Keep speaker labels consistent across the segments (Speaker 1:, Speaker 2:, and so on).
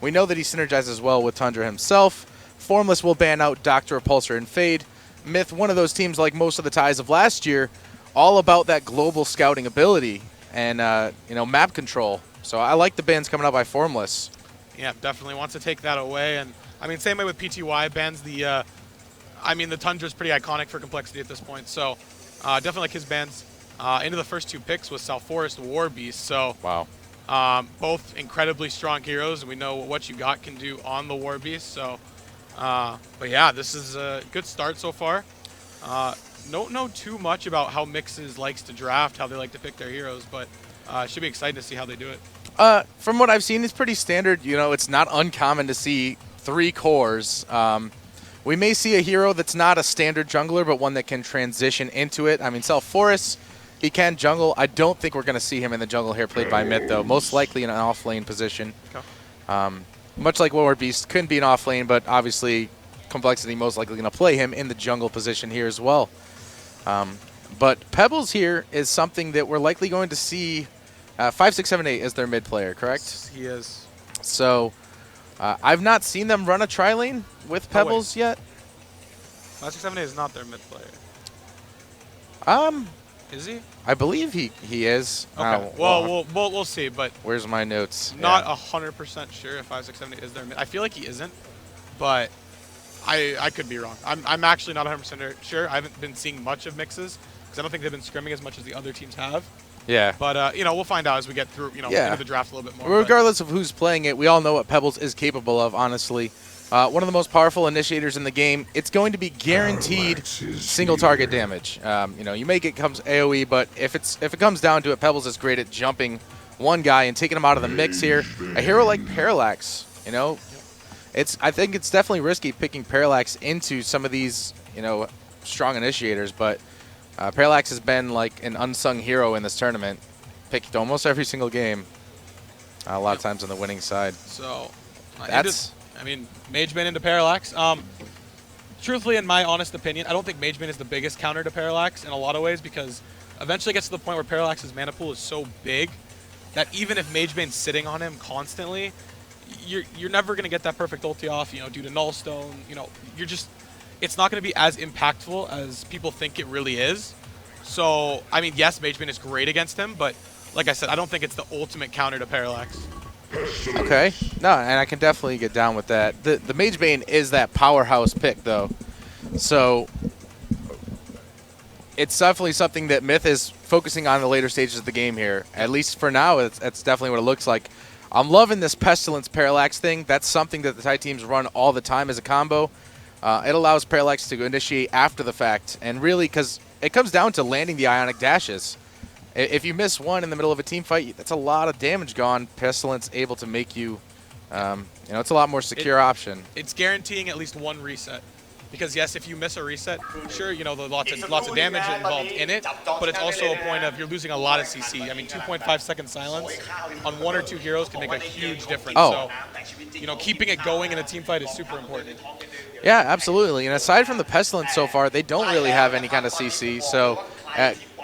Speaker 1: We know that he synergizes well with Tundra himself. Formless will ban out Doctor Repulsor and Fade. Mith, one of those teams like most of the ties of last year, all about that global scouting ability and map control. So I like the bans coming out by Formless.
Speaker 2: Yeah, definitely wants to take that away. And I mean, same way with PTY bans the. The Tundra's pretty iconic for complexity at this point. So definitely like his bans. Into the first 2 picks was South Forest War Beast. So
Speaker 1: wow.
Speaker 2: Both incredibly strong heroes, and we know what you got can do on the War Beast. So, but yeah, this is a good start so far. Don't know too much about how Mixes likes to draft, how they like to pick their heroes, but should be exciting to see how they do it.
Speaker 1: From what I've seen, it's pretty standard. It's not uncommon to see 3 cores. We may see a hero that's not a standard jungler, but one that can transition into it. I mean, South Forest, he can jungle. I don't think we're going to see him in the jungle here played by Mith, though. Most likely in an off-lane position. Okay. Much like War Beast, couldn't be an off-lane, but obviously Complexity most likely going to play him in the jungle position here as well. But Pebbles here is something that we're likely going to see. 5, 6, 7, 8 is their mid player, correct?
Speaker 2: He is.
Speaker 1: So I've not seen them run a tri-lane with Pebbles yet.
Speaker 2: 5, 6, 7, 8 is not their mid player. Is he?
Speaker 1: I believe he is.
Speaker 2: Okay. We'll see, but
Speaker 1: where's my notes?
Speaker 2: Not 100% sure if 5, 6, 7, 8 is their mid. I feel like he isn't, but I could be wrong. I'm actually not 100% sure. I haven't been seeing much of Mixes because I don't think they've been scrimming as much as the other teams have.
Speaker 1: Yeah.
Speaker 2: But we'll find out as we get through into the draft a little bit more.
Speaker 1: Regardless of who's playing it, we all know what Pebbles is capable of, honestly. One of the most powerful initiators in the game. It's going to be guaranteed single target damage. You may get comes AoE, but if it comes down to it, Pebbles is great at jumping one guy and taking him out of the mix here. A hero like Parallax, I think it's definitely risky picking Parallax into some of these, strong initiators, but Parallax has been like an unsung hero in this tournament, picked almost every single game, a lot of times on the winning side.
Speaker 2: So
Speaker 1: that's...
Speaker 2: Mage Bane into Parallax. Truthfully, in my honest opinion, I don't think Mage Bane is the biggest counter to Parallax in a lot of ways because eventually it gets to the point where Parallax's mana pool is so big that even if Mage Bane's sitting on him constantly, you're never going to get that perfect ulti off, due to Nullstone. It's not going to be as impactful as people think it really is. So, yes, Mage Bane is great against him, but like I said, I don't think it's the ultimate counter to Parallax.
Speaker 1: Okay. No, and I can definitely get down with that. The Mage Bane is that powerhouse pick, though. So it's definitely something that Mith is focusing on in the later stages of the game here. At least for now, that's definitely what it looks like. I'm loving this Pestilence Parallax thing. That's something that the Thai teams run all the time as a combo. It allows Parallax to initiate after the fact. And really, because it comes down to landing the Ionic Dashes. If you miss one in the middle of a team fight, that's a lot of damage gone. Pestilence able to make you, it's a lot more secure option.
Speaker 2: It's guaranteeing at least one reset. Because yes, if you miss a reset, sure, there's lots of damage involved in it, but it's also a point of you're losing a lot of CC. 2.5 second silence on 1 or 2 heroes can make a huge difference.
Speaker 1: Oh.
Speaker 2: So, keeping it going in a team fight is super important.
Speaker 1: Yeah, absolutely. And aside from the Pestilence so far, they don't really have any kind of CC. So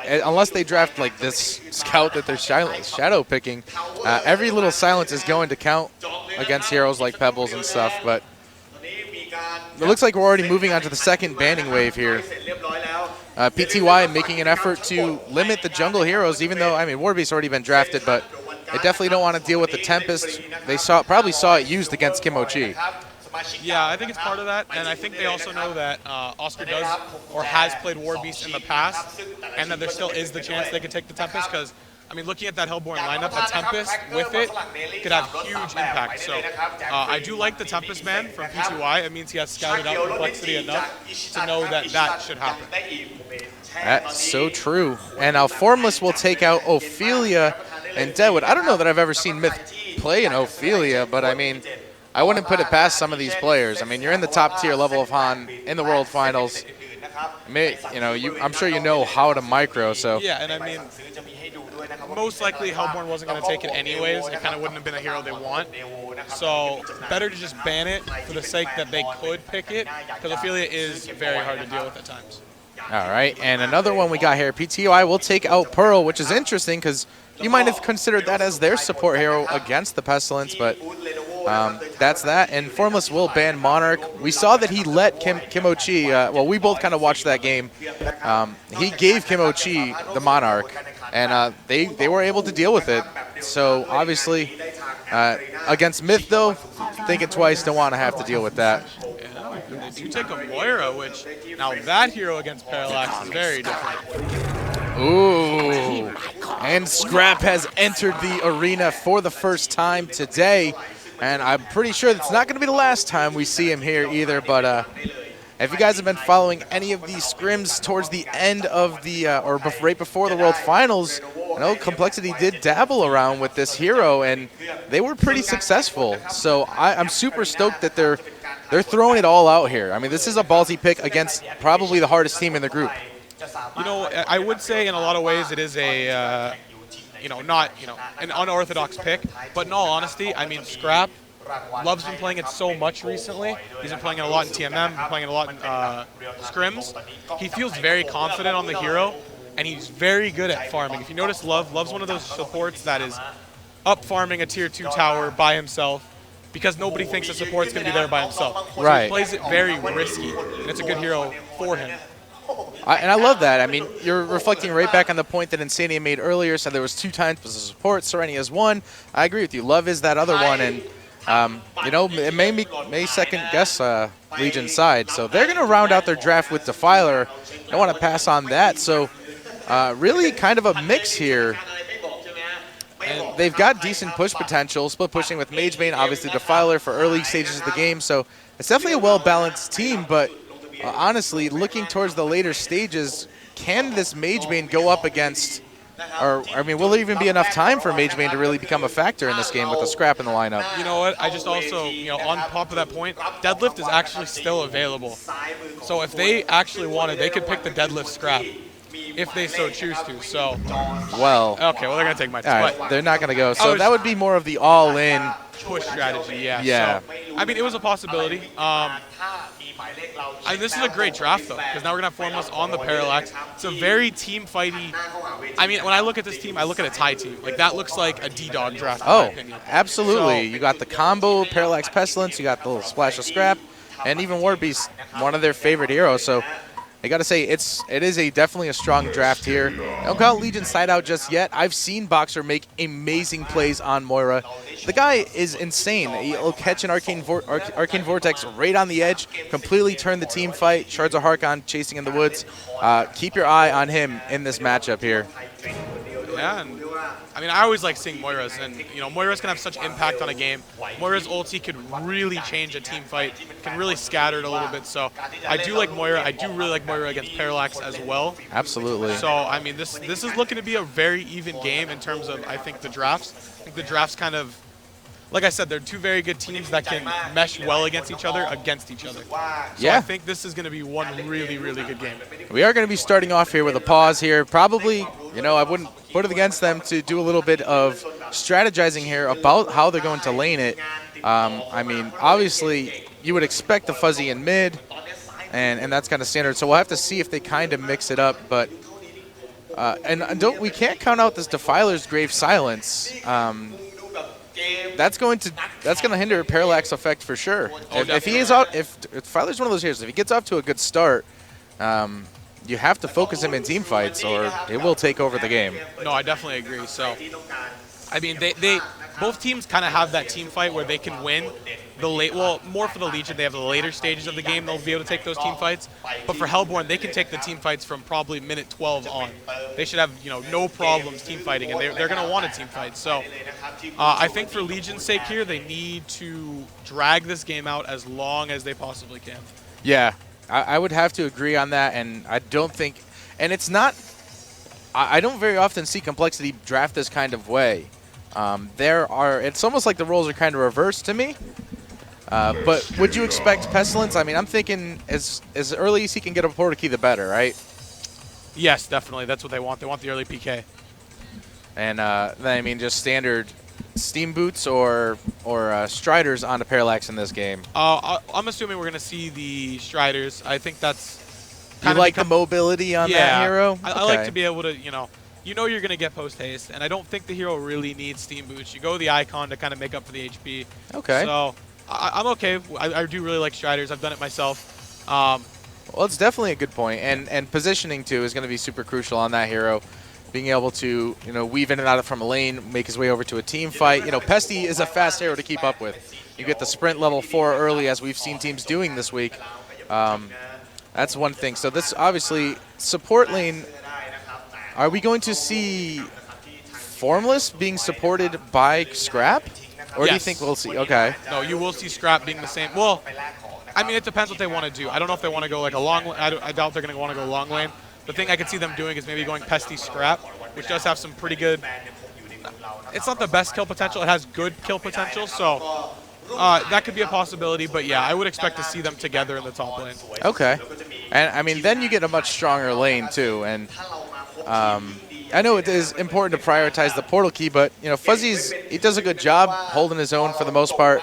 Speaker 1: unless they draft like this scout that they're shadow picking, every little silence is going to count against heroes like Pebbles and stuff. But it looks like we're already moving on to the second banning wave here. PTY making an effort to limit the jungle heroes, even though, Warbeast's already been drafted, but they definitely don't want to deal with the Tempest. They probably saw it used against Kimochi.
Speaker 2: Yeah, I think it's part of that, and I think they also know that Oscar does or has played Warbeast in the past, and that there still is the chance they could take the Tempest, because, looking at that Hellborn lineup, a Tempest with it could have huge impact. So I do like the Tempest ban from PTY. It means he has scouted out Complexity enough to know that that should happen.
Speaker 1: That's so true. And now Formless will take out Ophelia and Deadwood. I don't know that I've ever seen Mith play an Ophelia, but I wouldn't put it past some of these players. You're in the top tier level of Han in the World Finals. I'm sure you know how to micro. So
Speaker 2: yeah, and most likely Hellborn wasn't going to take it anyways. It kind of wouldn't have been a hero they want. So better to just ban it for the sake that they could pick it, because Ophelia is very hard to deal with at times.
Speaker 1: All right, and another one we got here. PTY will take out Pearl, which is interesting because you might have considered that as their support hero against the Pestilence, but That's that. And Formless will ban Monarch. We saw that he let Kimochi, well, we both kind of watched that game. He gave Kimochi the Monarch, and they were able to deal with it. So obviously, against Mith, though, thinking twice, don't want to have to deal with that.
Speaker 2: Yeah, they do take a Moira, which now that hero against Parallax is very different.
Speaker 1: Ooh. And Scrap has entered the arena for the first time today. And I'm pretty sure it's not going to be the last time we see him here either. But if you guys have been following any of these scrims towards the end of the, right before the World Finals, I know Complexity did dabble around with this hero, and they were pretty successful. So I'm super stoked that they're throwing it all out here. I mean, this is a ballsy pick against probably the hardest team in the group.
Speaker 2: You know, I would say in a lot of ways it is a, not, an unorthodox pick. But in all honesty, I mean, Scrap, Love's been playing it so much recently. He's been playing it a lot in TMM, been playing it a lot in scrims. He feels very confident on the hero, and he's very good at farming. If you notice, Love's one of those supports that is up farming a tier 2 tower by himself because nobody thinks a support's going to be there by himself. So
Speaker 1: right.
Speaker 2: He plays it very risky, and it's a good hero for him.
Speaker 1: And I love that. I mean, you're reflecting right back on the point that Insania made earlier, said there was 2 times as a support, Serenia is 1. I agree with you. Love is that other one, and it may second guess Legion's side. So they're going to round out their draft with Defiler. I don't want to pass on that. So really kind of a mix here. And they've got decent push potential, split pushing with Mage Bane, obviously Defiler for early stages of the game. So it's definitely a well-balanced team, but honestly, looking towards the later stages, can this Mage Bane go up against, or I mean, will there even be enough time for Mage Bane to really become a factor in this game with a Scrap in the lineup?
Speaker 2: You know what? I just also, on top of that point, Deadlift is actually still available. So if they actually wanted, they could pick the Deadlift Scrap if they so choose to. So,
Speaker 1: well,
Speaker 2: okay, well they're gonna take my
Speaker 1: right, they're not gonna go. So that would be more of the all-in
Speaker 2: push strategy. Yeah.
Speaker 1: So,
Speaker 2: I mean, it was a possibility. This is a great draft, though, because now we're going to have Formless on the Parallax. It's a very team-fighty. I mean, when I look at this team, I look at a tie team. Like, that looks like a D-Dog draft, in my opinion.
Speaker 1: Absolutely.
Speaker 2: So,
Speaker 1: you got the combo, Parallax Pestilence, you got the little splash of Scrap, and even War Beast, one of their favorite heroes. So I got to say, it is definitely a strong draft here. Don't count Legion side out just yet. I've seen Boxer make amazing plays on Moira. The guy is insane. He'll catch an Arcane Vortex right on the edge, completely turn the team fight. Shards of Harkon chasing in the woods. Keep your eye on him in this matchup here.
Speaker 2: Yeah, and I mean, I always like seeing Moira's, and Moira's can have such impact on a game. Moira's ulti could really change a team fight, can really scatter it a little bit. So I do like Moira. I do really like Moira against Parallax as well.
Speaker 1: Absolutely.
Speaker 2: So I mean, this is looking to be a very even game in terms of I think the drafts. I think the drafts kind of, like I said, they're 2 very good teams that can mesh well against each other. So I think this is going to be one really, really good game.
Speaker 1: We are going to be starting off here with a pause here. Probably, I wouldn't put it against them to do a little bit of strategizing here about how they're going to lane it. I mean, obviously, you would expect the fuzzy in mid, and that's kind of standard. So we'll have to see if they kind of mix it up. But we can't count out this Defiler's Grave Silence. That's going to hinder Parallax effect for sure. If he is out, if Defiler's one of those heroes, if he gets off to a good start, you have to focus him in team fights, or it will take over the game.
Speaker 2: No, I definitely agree. So, I mean, they both teams kind of have that team fight where they can win the late. Well, more for the Legion, they have the later stages of the game. They'll be able to take those team fights. But for Hellborn, they can take the team fights from probably minute 12 on. They should have no problems team fighting, and they're going to want a team fight. So, I think for Legion's sake here, they need to drag this game out as long as they possibly can. Yeah.
Speaker 1: I would have to agree on that, and I don't think, and it's not, I don't very often see Complexity draft this kind of way. It's almost like the roles are kind of reversed to me. But would you expect Pestilence? I mean, I'm thinking as early as he can get a portal key, the better, right?
Speaker 2: Yes, definitely. That's what they want. They want the early PK.
Speaker 1: And then, I mean, just standard Steam Boots or Striders onto Parallax in this game.
Speaker 2: I'm assuming we're going to see the Striders. I think that's
Speaker 1: you like the mobility on that hero?
Speaker 2: I like to be able to, you know you're going to get post haste, and I don't think the hero really needs Steam Boost. You go the Icon to kind of make up for the HP.
Speaker 1: Okay.
Speaker 2: So I'm okay. I do really like Striders. I've done it myself.
Speaker 1: Well, it's definitely a good point, and positioning too is going to be super crucial on that hero. Being able to, weave in and out of from a lane, make his way over to a team fight. Pesty is a fast hero to keep up with. You get the sprint level 4 early, as we've seen teams doing this week. That's one thing. So this obviously support lane. Are we going to see Formless being supported by Scrap, or do you think we'll see? Okay.
Speaker 2: No, you will see Scrap being the same. Well, I mean, it depends what they want to do. I don't know if they want to go like a long. I doubt they're going to want to go long lane. The thing I could see them doing is maybe going Pesty Scrap, which does have some pretty good. It's not the best kill potential. It has good kill potential, so that could be a possibility. But yeah, I would expect to see them together in the top lane.
Speaker 1: Okay. And I mean, then you get a much stronger lane too. And I know it is important to prioritize the portal key, but he does a good job holding his own for the most part.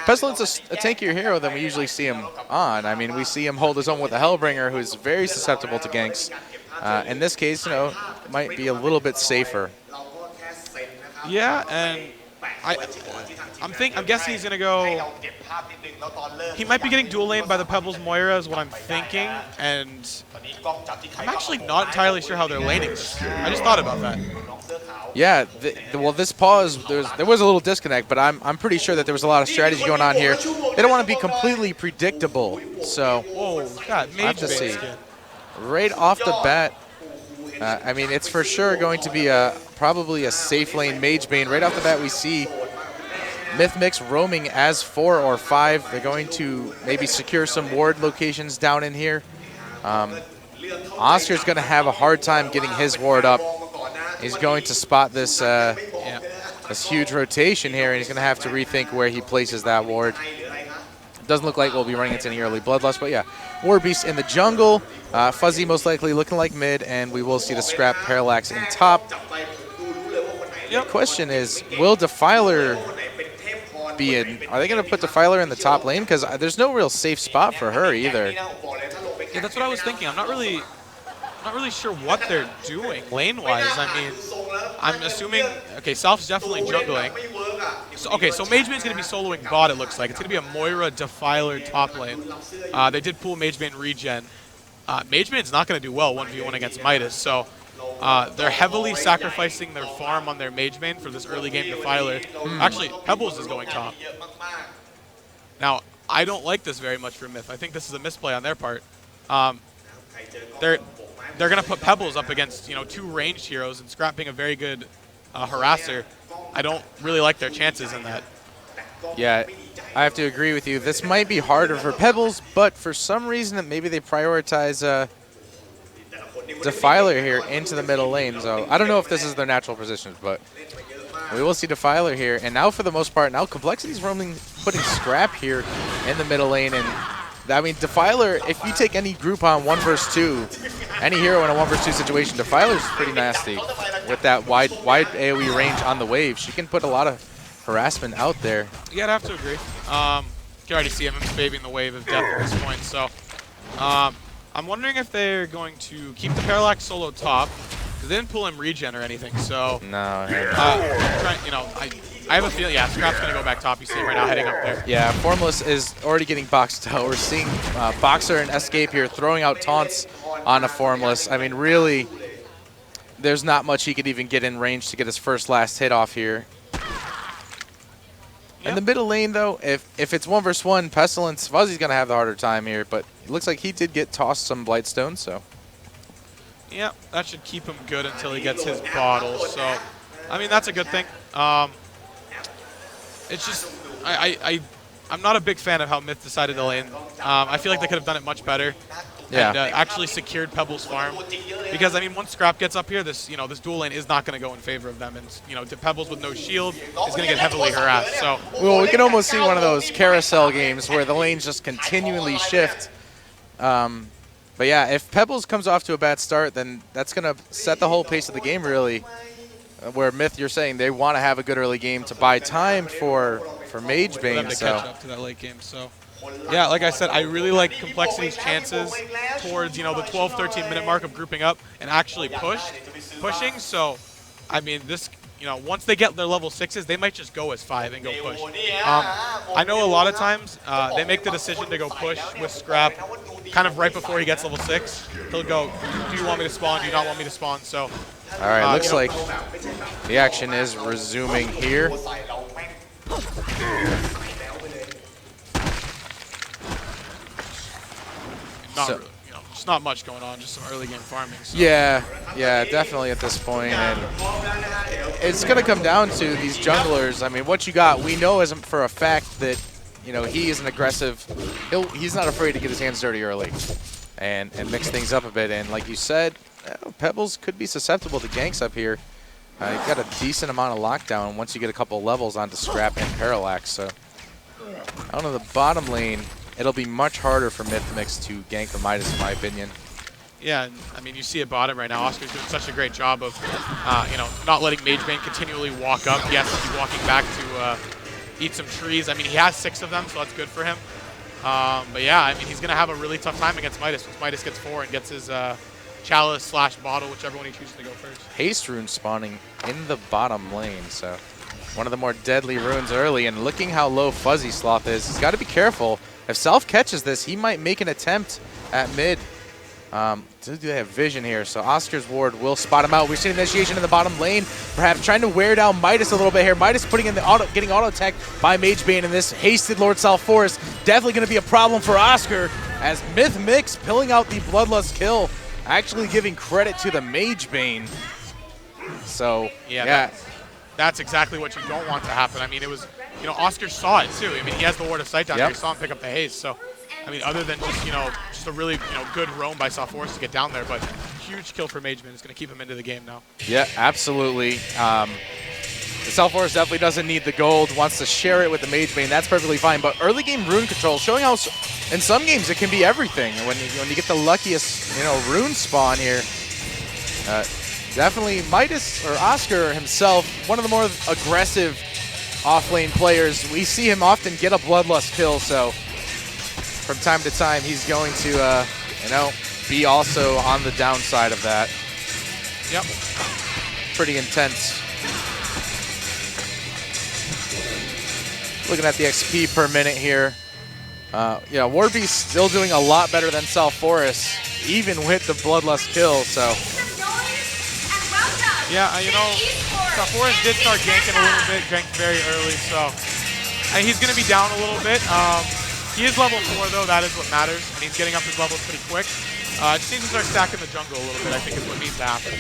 Speaker 1: Pestilence a tankier hero than we usually see him on. I mean, we see him hold his own with a Hellbringer, who's very susceptible to ganks. In this case, might be a little bit safer.
Speaker 2: Yeah, and I'm guessing he's gonna go. He might be getting dual laned by the Pebbles Moira, is what I'm thinking, and I'm actually not entirely sure how they're laning this. I just thought about that.
Speaker 1: Yeah, well, this pause, there was a little disconnect, but I'm pretty sure that there was a lot of strategy going on here. They don't want to be completely predictable, so
Speaker 2: whoa, God,
Speaker 1: I have to see. Right off the bat, I mean, it's for sure going to be probably a safe lane Mage Bane. Right off the bat, we see Myth Mix roaming as 4 or 5. They're going to maybe secure some ward locations down in here. Oscar's going to have a hard time getting his ward up. He's going to spot this this huge rotation here, and he's going to have to rethink where he places that ward. Doesn't look like we'll be running into any early Bloodlust, but yeah. Ward Beast in the jungle. Fuzzy most likely looking like mid, and we will see the Scrap Parallax in top. The question is, will Defiler be in? Are they going to put Defiler in the top lane? Because there's no real safe spot for her either.
Speaker 2: Yeah, that's what I was thinking. I'm not really sure what they're doing lane-wise. I mean, I'm assuming, okay, South's definitely jungling. So, okay, so Mage Bane's going to be soloing bot, it looks like. It's going to be a Moira Defiler top lane. They did pull Mage Bane regen. Mage Bane's not going to do well 1v1 against Midas, so they're heavily sacrificing their farm on their Mage Bane for this early game Defiler. Actually, Pebbles is going top. Now, I don't like this very much for Myth. I think this is a misplay on their part. They're going to put Pebbles up against, 2 ranged heroes, and Scrap being a very good harasser. I don't really like their chances in that.
Speaker 1: Yeah, I have to agree with you. This might be harder for Pebbles, but for some reason maybe they prioritize Defiler here into the middle lane. So I don't know if this is their natural positions, but we will see Defiler here. And now for the most part, now Complexity's roaming, putting Scrap here in the middle lane. And I mean, Defiler, if you take any group on 1 versus 2, any hero in a 1 versus 2 situation, Defiler's pretty nasty. With that wide AoE range on the wave, she can put a lot of harassment out there.
Speaker 2: Yeah, I'd have to agree. You can already see him babying the wave of death at this point. So I'm wondering if they're going to keep the Parallax solo top, because they didn't pull him regen or anything. So
Speaker 1: no,
Speaker 2: I have a feeling, yeah, Scrap's going to go back top. You see him right now heading up there.
Speaker 1: Yeah, Formless is already getting boxed out. We're seeing Boxer and Escape here throwing out taunts on a Formless. I mean, really, there's not much he could even get in range to get his first last hit off here. In the middle lane, though, if it's 1 versus 1, Pestilence, Fuzzy's going to have the harder time here, but it looks like he did get tossed some Blightstone, so.
Speaker 2: Yeah, that should keep him good until he gets his bottle. So, I mean, that's a good thing. It's just, I'm not a big fan of how Myth decided to lane. I feel like they could have done it much better.
Speaker 1: Yeah.
Speaker 2: And actually secured Pebbles farm, because I mean, once Scrap gets up here, this this dual lane is not going to go in favor of them, and Pebbles with no shield is going to get heavily harassed. So
Speaker 1: well, we can almost see one of those carousel games where the lanes just continually shift. But yeah, if Pebbles comes off to a bad start, then that's going to set the whole pace of the game really. Where Myth, you're saying they want to have a good early game to buy time for Mage Bane.
Speaker 2: To catch up to that late game. So Yeah, like I said, I really like Complexity's chances towards, you know, the 12, 13-minute mark of grouping up and actually pushing. So, I mean, this, you know, once they get their level 6s, they might just go as 5 and go push. I know a lot of times they make the decision to go push with Scrap kind of right before he gets level 6. He'll go, do you want me to spawn? Do you not want me to spawn? So,
Speaker 1: all right, looks like the action is resuming here.
Speaker 2: Not really, you know, just not much going on, just some early game farming. So.
Speaker 1: Yeah, definitely at this point, and it's going to come down to these junglers. I mean, what you got, we know as for a fact that, you know, he is an aggressive. He's not afraid to get his hands dirty early, and mix things up a bit. And like you said, Pebbles could be susceptible to ganks up here. You've got a decent amount of lockdown once you get a couple levels onto Scrap and Parallax. So out on the bottom lane, it'll be much harder for Mith Mix to gank the Midas, in my opinion.
Speaker 2: Yeah, I mean, you see at bottom right now, Oscar's doing such a great job of, you know, not letting Magebane continually walk up. He has to be walking back to eat some trees. I mean, he has 6 of them, so that's good for him. But yeah, I mean, he's going to have a really tough time against Midas once Midas gets 4 and gets his Chalice / bottle, whichever one he chooses to go first.
Speaker 1: Haste rune spawning in the bottom lane, so one of the more deadly runes early. And looking how low Fuzzy Sloth is, he's got to be careful. If Self catches this, he might make an attempt at mid. Do they have vision here? So Oscar's ward will spot him out. We're seeing initiation in the bottom lane, perhaps trying to wear down Midas a little bit here. Midas putting in the getting auto attacked by Magebane, and this hasted Lord South Forest definitely going to be a problem for Oscar as Mith Mix pulling out the Bloodlust kill, actually giving credit to the Magebane. So yeah.
Speaker 2: That's exactly what you don't want to happen. I mean, it was, you know, Oscar saw it too. I mean, he has the ward of sight down there. He saw him pick up the haste. So, I mean, other than just, you know, just a really, you know, good roam by South Forest to get down there, but huge kill for Magebane. It's going to keep him into the game now. Yeah,
Speaker 1: absolutely. The South Forest definitely doesn't need the gold, wants to share it with the Magebane. That's perfectly fine. But early game rune control, showing how in some games it can be everything. When you get the luckiest, you know, rune spawn here, definitely Midas or Oscar himself, one of the more aggressive off-lane players. We see him often get a Bloodlust kill, so from time to time he's going to, you know, be also on the downside of that.
Speaker 2: Yep.
Speaker 1: Pretty intense. Looking at the XP per minute here. Yeah, Warby's still doing a lot better than South Forest, even with the Bloodlust kill, so.
Speaker 2: Yeah, you know, South Forest did start ganking a little bit, ganked very early, so he's going to be down a little bit. He is level 4, though. That is what matters, and he's getting up his levels pretty quick. Just needs to start stacking the jungle a little bit, I think is what needs to happen.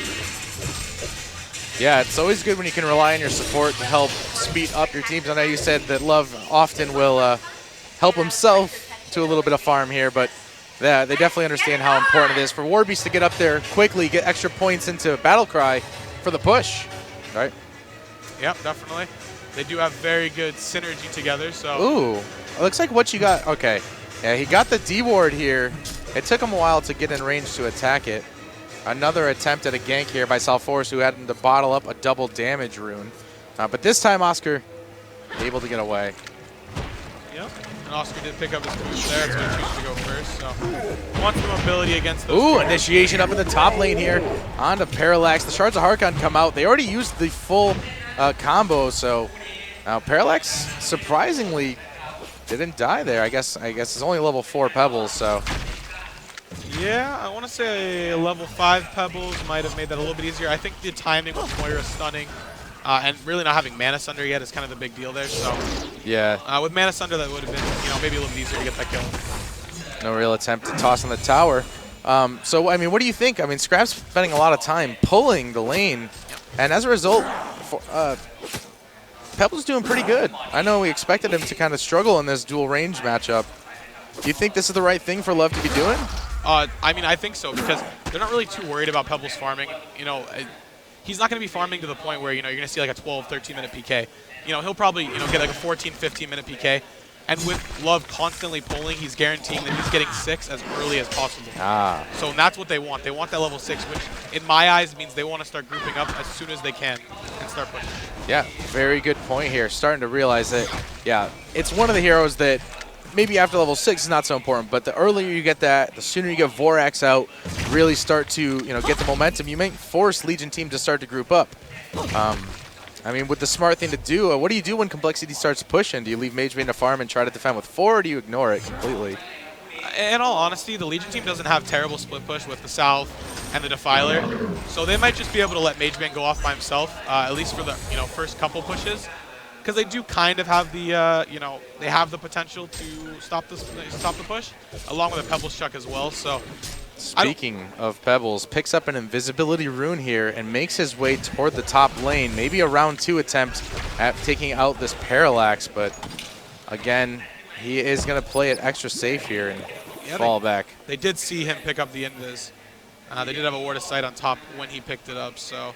Speaker 1: Yeah, it's always good when you can rely on your support to help speed up your teams. I know you said that Love often will help himself to a little bit of farm here, but yeah, they definitely understand how important it is for Warbeast to get up there quickly, get extra points into Battlecry for the push, right?
Speaker 2: Yep, definitely. They do have very good synergy together, so.
Speaker 1: Ooh, it looks like what you got. Okay, yeah, he got the D ward here. It took him a while to get in range to attack it. Another attempt at a gank here by South Forest, who had him to bottle up a double damage rune. But this time, Oscar able to get away.
Speaker 2: Yep, and Oscar did pick up his boost there. That's going to choose to go first. So, wants the mobility against those.
Speaker 1: Ooh, initiation up in the top lane here. On to Parallax. The Shards of Harkon come out. They already used the full combo, so now Parallax surprisingly didn't die there. I guess it's only level 4 Pebbles, so.
Speaker 2: Yeah, I want to say level 5 Pebbles might have made that a little bit easier. I think the timing with Moira stunning and really not having Mana Sunder yet is kind of the big deal there. So
Speaker 1: yeah,
Speaker 2: with Mana Sunder that would have been, you know, maybe a little bit easier to get that kill.
Speaker 1: No real attempt to toss on the tower. So I mean, what do you think? I mean, Scrap's spending a lot of time pulling the lane, and as a result, Pebbles doing pretty good. I know we expected him to kind of struggle in this dual range matchup. Do you think this is the right thing for Love to be doing?
Speaker 2: I mean, I think so, because they're not really too worried about Pebbles farming. You know, he's not going to be farming to the point where, you know, you're going to see like a 12, 13-minute PK. You know, he'll probably, you know, get like a 14, 15-minute PK. And with Love constantly pulling, he's guaranteeing that he's getting 6 as early as possible. So that's what they want. They want that level 6, which in my eyes means they want to start grouping up as soon as they can and start pushing.
Speaker 1: Yeah, very good point here. Starting to realize that, yeah, it's one of the heroes that maybe after level 6 is not so important, but the earlier you get that, the sooner you get Vorax out, really start to get the momentum. You may force Legion team to start to group up. I mean, with the smart thing to do, what do you do when Complexity starts pushing? Do you leave Mage Bane to farm and try to defend with 4, or do you ignore it completely?
Speaker 2: In all honesty, the Legion team doesn't have terrible split push with the South and the Defiler, so they might just be able to let Mage Bane go off by himself, at least for the first couple pushes. Because they do kind of have the, they have the potential to stop the push, along with a Pebbles Chuck as well. So,
Speaker 1: speaking of Pebbles, picks up an invisibility rune here and makes his way toward the top lane. Maybe a round 2 attempt at taking out this Parallax, but again, he is going to play it extra safe here and fall back.
Speaker 2: They did see him pick up the invis. They did have a ward of sight on top when he picked it up. So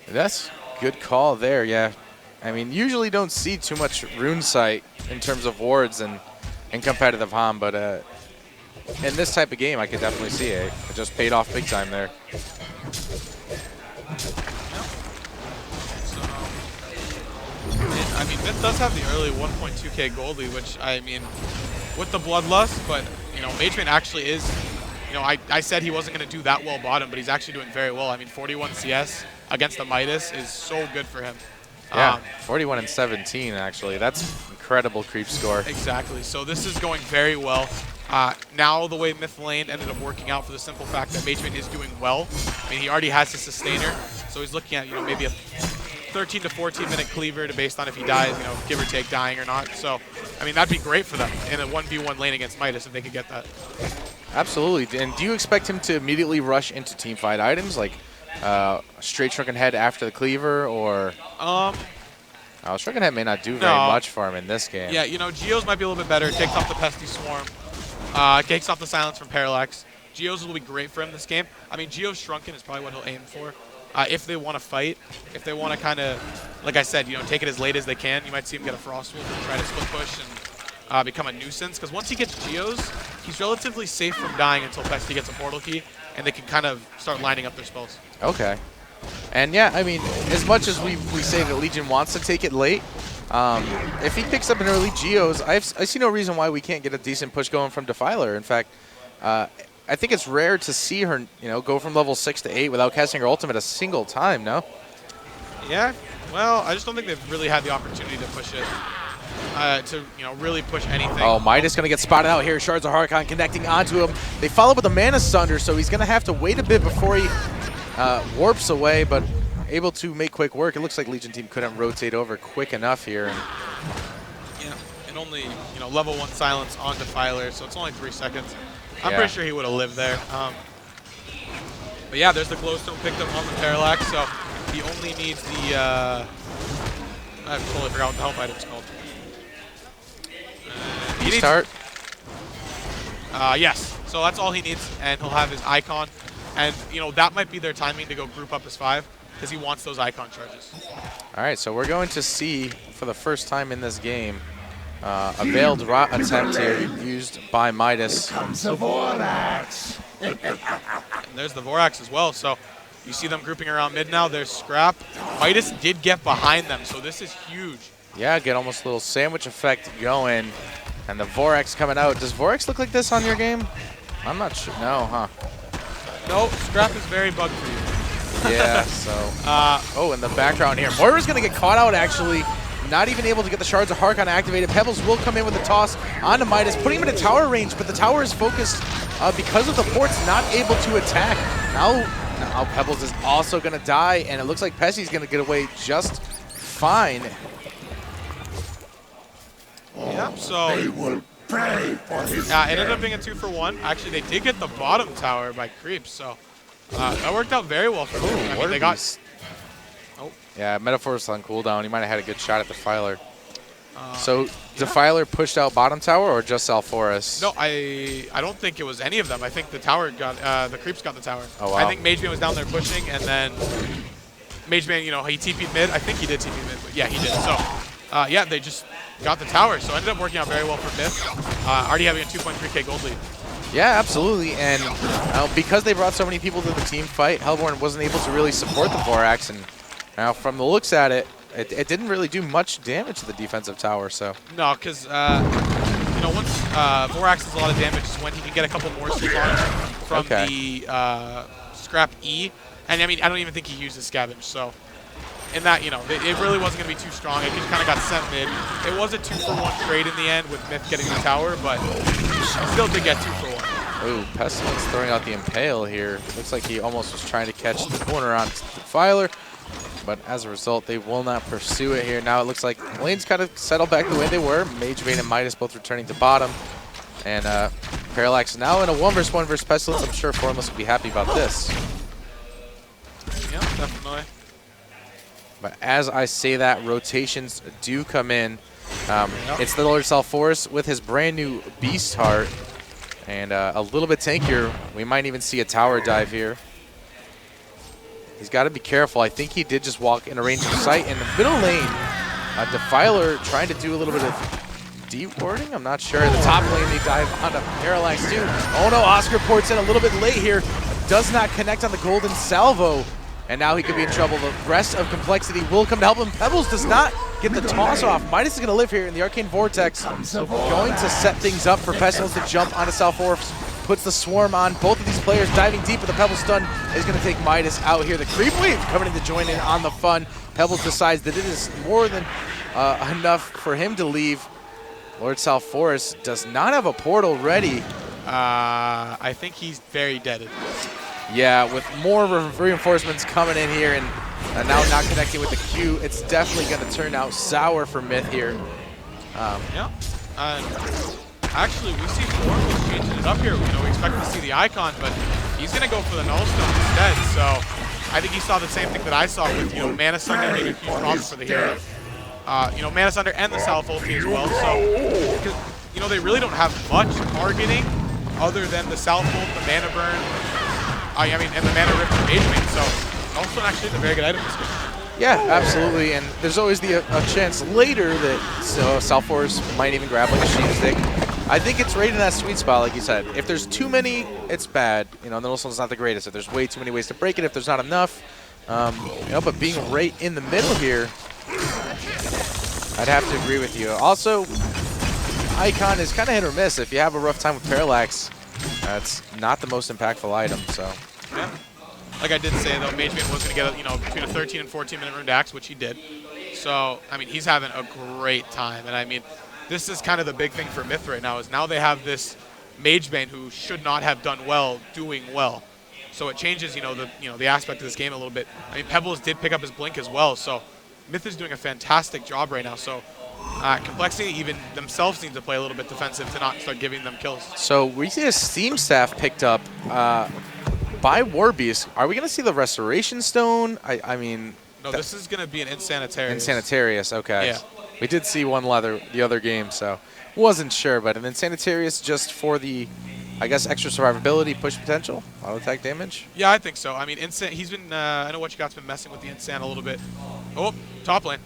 Speaker 1: that's good call there. Yeah. I mean, usually don't see too much rune sight in terms of wards and in competitive HOM, but in this type of game, I could definitely see it. It just paid off big time there.
Speaker 2: So, I mean, Mith does have the early 1.2k gold lead, which, I mean, with the Bloodlust, but, Mage Bane actually is, I said he wasn't going to do that well bottom, but he's actually doing very well. I mean, 41 CS against the Midas is so good for him.
Speaker 1: Yeah, 41 and 17 actually. That's incredible creep score.
Speaker 2: Exactly. So this is going very well. Now the way Mith lane ended up working out for the simple fact that Mage Bane is doing well. I mean, he already has his sustainer, so he's looking at maybe a 13 to 14 minute cleaver to based on if he dies, give or take dying or not. So, I mean, that'd be great for them in a 1v1 lane against Midas if they could get that.
Speaker 1: Absolutely. And do you expect him to immediately rush into teamfight items like straight Shrunken Head after the cleaver, or Shrunken Head may not do very much for him in this game.
Speaker 2: Yeah, Geos might be a little bit better. It takes off the Pesty Swarm, takes off the silence from Parallax. Geos will be great for him this game. I mean, Geos Shrunken is probably what he'll aim for. If they want to fight, if they want to kind of, like I said, take it as late as they can. You might see him get a Frost Wolf and try to split push and become a nuisance. Because once he gets Geos, he's relatively safe from dying until Pesty gets a Portal Key, and they can kind of start lining up their spells.
Speaker 1: Okay. And yeah, I mean, as much as we say that Legion wants to take it late, if he picks up an early Geos, I see no reason why we can't get a decent push going from Defiler. In fact, I think it's rare to see her, go from level 6 to 8 without casting her ultimate a single time, no?
Speaker 2: Yeah, well, I just don't think they've really had the opportunity to push it, to, really push anything.
Speaker 1: Oh, Midas going to get spotted out here. Shards of Harkon connecting onto him. They follow with the Mana Sunder, so he's going to have to wait a bit before he warps away, but able to make quick work. It looks like Legion team couldn't rotate over quick enough here.
Speaker 2: Yeah, and only, level 1 silence on Defiler, so it's only 3 seconds. I'm pretty sure he would have lived there. But yeah, there's the glowstone picked up on the Parallax, so he only needs the, I totally forgot what the health item's called.
Speaker 1: He start?
Speaker 2: Yes, so that's all he needs, and he'll have his icon. And, that might be their timing to go group up as 5, because he wants those icon charges.
Speaker 1: All right, so we're going to see, for the first time in this game, a veiled rot attempt here used by Midas.
Speaker 3: Comes the Vorax.
Speaker 2: And there's the Vorax as well. So you see them grouping around mid now. There's Scrap. Midas did get behind them, so this is huge.
Speaker 1: Yeah, get almost a little sandwich effect going. And the Vorax coming out. Does Vorax look like this on your game? I'm not sure. No, huh?
Speaker 2: No, Scrap is very bugged for you.
Speaker 1: Yeah, so. Oh, in the background here. Moira's going to get caught out, actually. Not even able to get the Shards of Harkon activated. Pebbles will come in with a toss onto Midas, putting him in a tower range, but the tower is focused because of the ports, not able to attack. Now Pebbles is also going to die, and it looks like Pessy's going to get away just fine.
Speaker 2: Yep, so
Speaker 3: They will pay for his
Speaker 2: it ended up being a 2-for-1. Actually, they did get the bottom tower by creeps, so that worked out very well for them. I mean, they got... Oh.
Speaker 1: Yeah, Metaphor's on cooldown. He might have had a good shot at Defiler. So Defiler pushed out bottom tower or just Alforus?
Speaker 2: No, I don't think it was any of them. I think the tower got the creeps got the tower.
Speaker 1: Oh, wow.
Speaker 2: I think Mage Bane was down there pushing, and then Mage Bane, he TP'd mid. I think he did TP mid, but yeah, he did. So yeah, they just got the tower. So it ended up working out very well for Mith. Already having a 2.3k gold lead.
Speaker 1: Yeah, absolutely. And because they brought so many people to the team fight, Hellborn wasn't able to really support the Vorax, and now from the looks at it, it didn't really do much damage to the defensive tower. So
Speaker 2: no, because once Vorax does a lot of damage is when he can get a couple more sultans from the scrap E. And I mean, I don't even think he uses scavenge. So in that, you know, it really wasn't going to be too strong. It just kind of got sent mid. It was a 2-for-1 trade in the end with Mith getting the tower, but still did get 2-for-1.
Speaker 1: Ooh, Pestilence throwing out the Impale here. Looks like he almost was trying to catch the corner on Defiler, but as a result, they will not pursue it here. Now it looks like lanes kind of settled back the way they were. Mage Bane and Midas both returning to bottom. And Parallax now in a 1v1 versus Pestilence. I'm sure Formless will be happy about this.
Speaker 2: Yeah, definitely.
Speaker 1: But as I say that, rotations do come in. It's the Lord Salforce with his brand new Beast Heart. And a little bit tankier. We might even see a tower dive here. He's got to be careful. I think he did just walk in a range of sight in the middle lane. Defiler trying to do a little bit of de-warding. I'm not sure. In the top lane, they dive onto Parallax too. Oh no, Oscar ports in a little bit late here. Does not connect on the golden salvo. And now he could be in trouble. The rest of Complexity will come to help him. Pebbles does not get the toss off. Midas is going to live here in the Arcane Vortex. Going to set things up for Pestilence to jump onto Salforce. Puts the swarm on both of these players, diving deep, but the Pebble stun is going to take Midas out here. The creep wave coming in to join in on the fun. Pebbles decides that it is more than enough for him to leave. Lord Salforce does not have a portal ready.
Speaker 2: I think he's very deaded.
Speaker 1: Yeah, with more reinforcements coming in here and now not connecting with the Q, it's definitely going to turn out sour for Mith here.
Speaker 2: Yeah. Actually, we see Formless changing it up here. You know, we expect to see the icon, but he's going to go for the nullstone instead. So I think he saw the same thing that I saw with, you know, Mana Sunder being a huge problem for the hero. You know, Mana Sunder and the Salve ulti as well. So, because, you know, they really don't have much targeting other than the Salve ult, the Mana Burn, I mean, and the Mana Rift from Mage Bane. So, nullstone actually is a very good item this game.
Speaker 1: Yeah, absolutely, and there's always a chance later that Salforce might even grab like a Sheen Stick. I think it's right in that sweet spot, like you said. If there's too many, it's bad. You know, the nullstone's not the greatest. If there's way too many ways to break it, if there's not enough, you know, but being right in the middle here, I'd have to agree with you. Also, Icon is kind of hit or miss. If you have a rough time with Parallax, it's not the most impactful item, so.
Speaker 2: Yeah. Like I did say, though, Mage Bane was going to get, you know, between a 13 and 14-minute rune dax, which he did. So, I mean, he's having a great time. And, I mean, this is kind of the big thing for Mith right now, is now they have this Mage Bane who should not have done well, doing well. So it changes, you know, the aspect of this game a little bit. I mean, Pebbles did pick up his blink as well. So Mith is doing a fantastic job right now. So Complexity even themselves need to play a little bit defensive to not start giving them kills.
Speaker 1: So we see a Steam staff picked up by Warbeast. Are we going to see the Restoration Stone? I mean...
Speaker 2: No, this is going to be an Insanitarius.
Speaker 1: Insanitarius, okay.
Speaker 2: Yeah.
Speaker 1: We did see one the other game, so wasn't sure. But an Insanitarius just for the, I guess, extra survivability, push potential, auto attack damage?
Speaker 2: Yeah, I think so. I mean, he's been, I know What You Got's been messing with the Insan a little bit. Oh, top lane.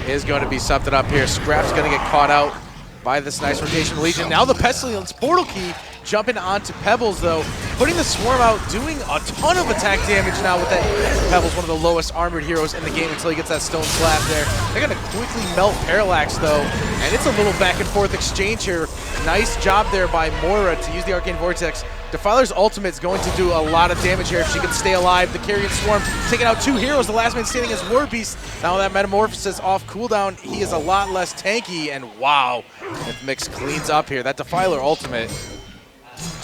Speaker 1: Is going to be something up here. Scrap's going to get caught out by this nice rotation Legion. Now the Pestilence portal key jumping onto Pebbles, though, putting the Swarm out, doing a ton of attack damage now with that. Pebbles, one of the lowest armored heroes in the game until he gets that stone slap there. They're going to quickly melt Parallax, though, and it's a little back and forth exchange here. Nice job there by Moira to use the Arcane Vortex. Defiler's ultimate is going to do a lot of damage here if she can stay alive. The Carrion Swarm taking out two heroes. The last man standing is Warbeast. Now that Metamorphosis off cooldown, he is a lot less tanky, and wow, if Mix cleans up here. That Defiler ultimate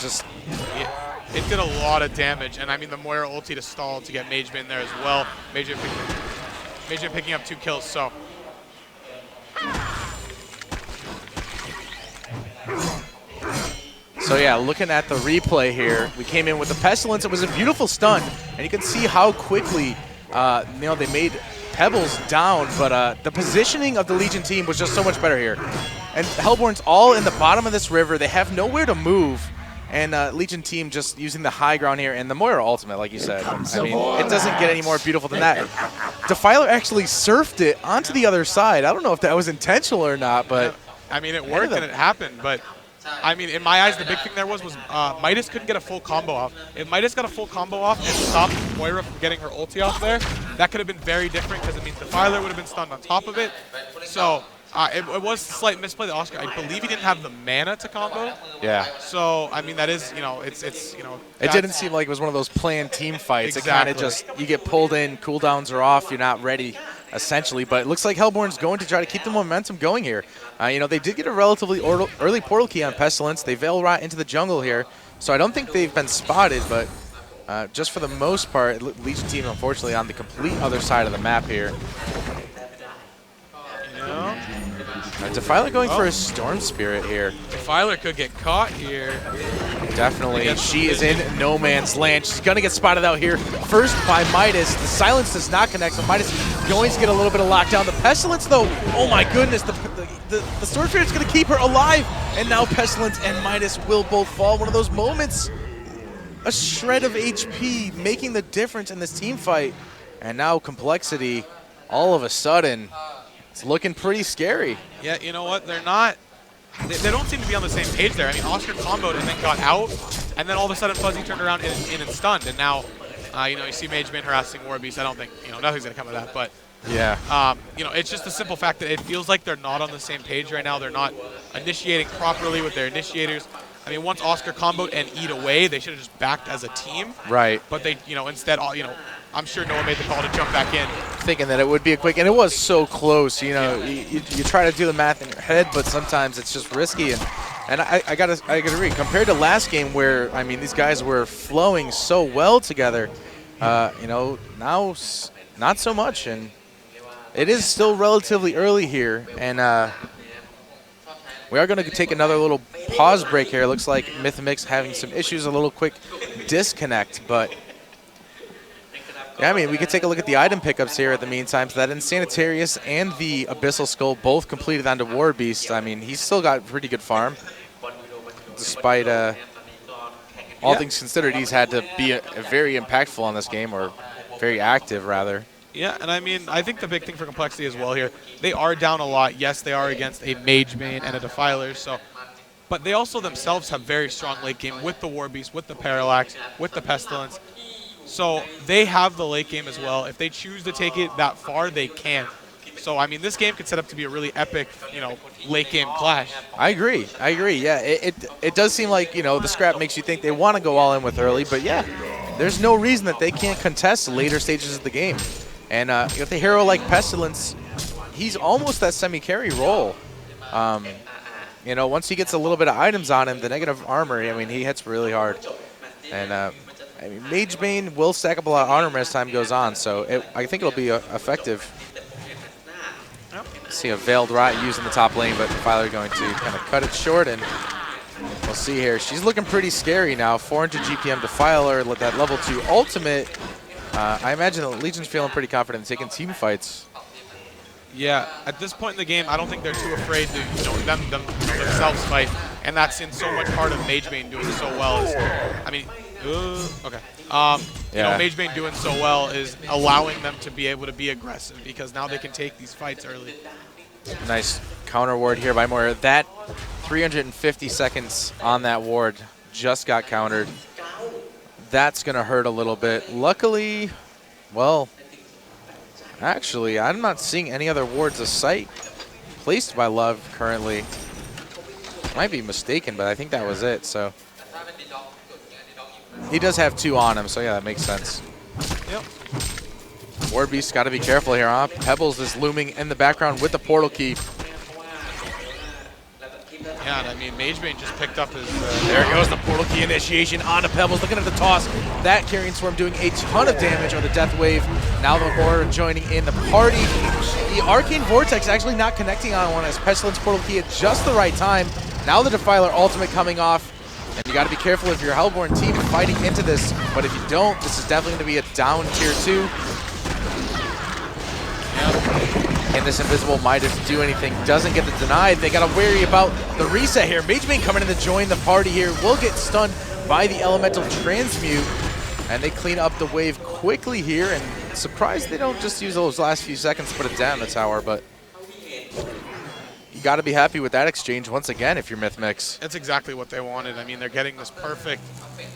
Speaker 1: just...
Speaker 2: It did a lot of damage, and I mean the Moira ulti to stall to get Mage Bane there as well. Mage Bane picking up 2 kills, so...
Speaker 1: So yeah, looking at the replay here, we came in with the Pestilence. It was a beautiful stun, and you can see how quickly you know, they made Pebbles down, but the positioning of the Legion team was just so much better here. And Hellborn's all in the bottom of this river. They have nowhere to move, and Legion team just using the high ground here, and the Moira ultimate, like you said. I mean, it doesn't get any more beautiful than that. Defiler actually surfed it onto the other side. I don't know if that was intentional or not, but...
Speaker 2: I mean, it worked and it happened, but... I mean, in my eyes, the big thing there was Midas couldn't get a full combo off. If Midas got a full combo off and stopped Moira from getting her ulti off there, that could have been very different because it means Defiler would have been stunned on top of it. So It was a slight misplay to Oscar. I believe he didn't have the mana to combo.
Speaker 1: Yeah.
Speaker 2: So, I mean, that is, it's
Speaker 1: It didn't seem like it was one of those planned team fights.
Speaker 2: Exactly.
Speaker 1: It kind of just, you get pulled in, cooldowns are off, you're not ready, essentially. But it looks like Hellborn's going to try to keep the momentum going here. They did get a relatively early portal key on Pestilence. They Veil Rot into the jungle here. So I don't think they've been spotted, but just for the most part, Legion team, unfortunately, on the complete other side of the map here. Defiler going for a Storm Spirit here.
Speaker 2: Defiler could get caught here.
Speaker 1: Definitely. She is in no man's land. She's going to get spotted out here. First by Midas. The silence does not connect, so Midas going to get a little bit of lockdown. The Pestilence, though, oh my goodness, the Storm Spirit's going to keep her alive. And now Pestilence and Midas will both fall. One of those moments. A shred of HP making the difference in this team fight. And now Complexity, all of a sudden, it's looking pretty scary.
Speaker 2: Yeah, you know what? They're not. They don't seem to be on the same page there. I mean, Oscar comboed and then got out, and then all of a sudden Fuzzy turned around and stunned. And now, you see Mage Man harassing Warbeast. I don't think, nothing's going to come of that. But,
Speaker 1: yeah,
Speaker 2: it's just the simple fact that it feels like they're not on the same page right now. They're not initiating properly with their initiators. I mean, once Oscar comboed and eat away, they should have just backed as a team.
Speaker 1: Right.
Speaker 2: But they, instead, I'm sure Noah made the call to jump back in.
Speaker 1: Thinking that it would be a quick, and it was so close. You try to do the math in your head, but sometimes it's just risky. And I gotta agree. Compared to last game, where these guys were flowing so well together, now not so much. And it is still relatively early here, and we are going to take another little pause break here. It looks like Mith Mix having some issues, a little quick disconnect, but. Yeah, we could take a look at the item pickups here at the meantime. So that Insanitarius and the Abyssal Skull both completed onto Warbeast. He's still got pretty good farm. Despite all things considered, he's had to be very impactful on this game, or very active, rather.
Speaker 2: Yeah, and I think the big thing for Complexity as well here, they are down a lot. Yes, they are against a Mage Main and a Defiler, but they also themselves have very strong late game with the Warbeast, with the Parallax, with the Pestilence. So they have the late game as well. If they choose to take it that far, they can. So, this game could set up to be a really epic, late game clash.
Speaker 1: I agree. Yeah, it does seem like, the scrap makes you think they want to go all in with early, but yeah, there's no reason that they can't contest later stages of the game. And with a hero like Pestilence, he's almost that semi-carry role. Once he gets a little bit of items on him, the negative armor, he hits really hard. And Mage Bane will stack up a lot of armor as time goes on, so I think it'll be effective. See a Veiled Rot used in the top lane, but Defiler going to kind of cut it short, and we'll see here. She's looking pretty scary now. 400 GPM Defiler with that level 2 ultimate. I imagine the Legion's feeling pretty confident in taking team fights.
Speaker 2: Yeah, at this point in the game, I don't think they're too afraid to themselves fight, and that's in so much part of Mage Bane doing so well. Mage Bane doing so well is allowing them to be able to be aggressive, because now they can take these fights early.
Speaker 1: Nice counter ward here by Moira. That 350 seconds on that ward just got countered. That's going to hurt a little bit. Luckily, well, actually, I'm not seeing any other wards of sight placed by Love currently. Might be mistaken, but I think that was it. So he does have 2 on him, so yeah, that makes sense.
Speaker 2: Yep.
Speaker 1: Warbeast's got to be careful here, huh? Pebbles is looming in the background with the portal key.
Speaker 2: Yeah, and Mage Bane just picked up his...
Speaker 1: there goes the portal key initiation onto Pebbles. Looking at the toss. That Carrion Swarm doing a ton of damage on the Death Wave. Now the Aura joining in the party. The Arcane Vortex actually not connecting on one as Pestilence portal key at just the right time. Now the Defiler ultimate coming off. And you got to be careful if you're a Hellborn team fighting into this. But if you don't, this is definitely going to be a down tier 2.
Speaker 2: Yeah.
Speaker 1: Can this Invisible Midas do anything? Doesn't get the denied. They got to worry about the reset here. Mage Bane coming in to join the party here. Will get stunned by the Elemental Transmute. And they clean up the wave quickly here. And surprised they don't just use those last few seconds to put it down the tower. But you got to be happy with that exchange once again if you're Mith Mix.
Speaker 2: That's exactly what they wanted. They're getting this perfect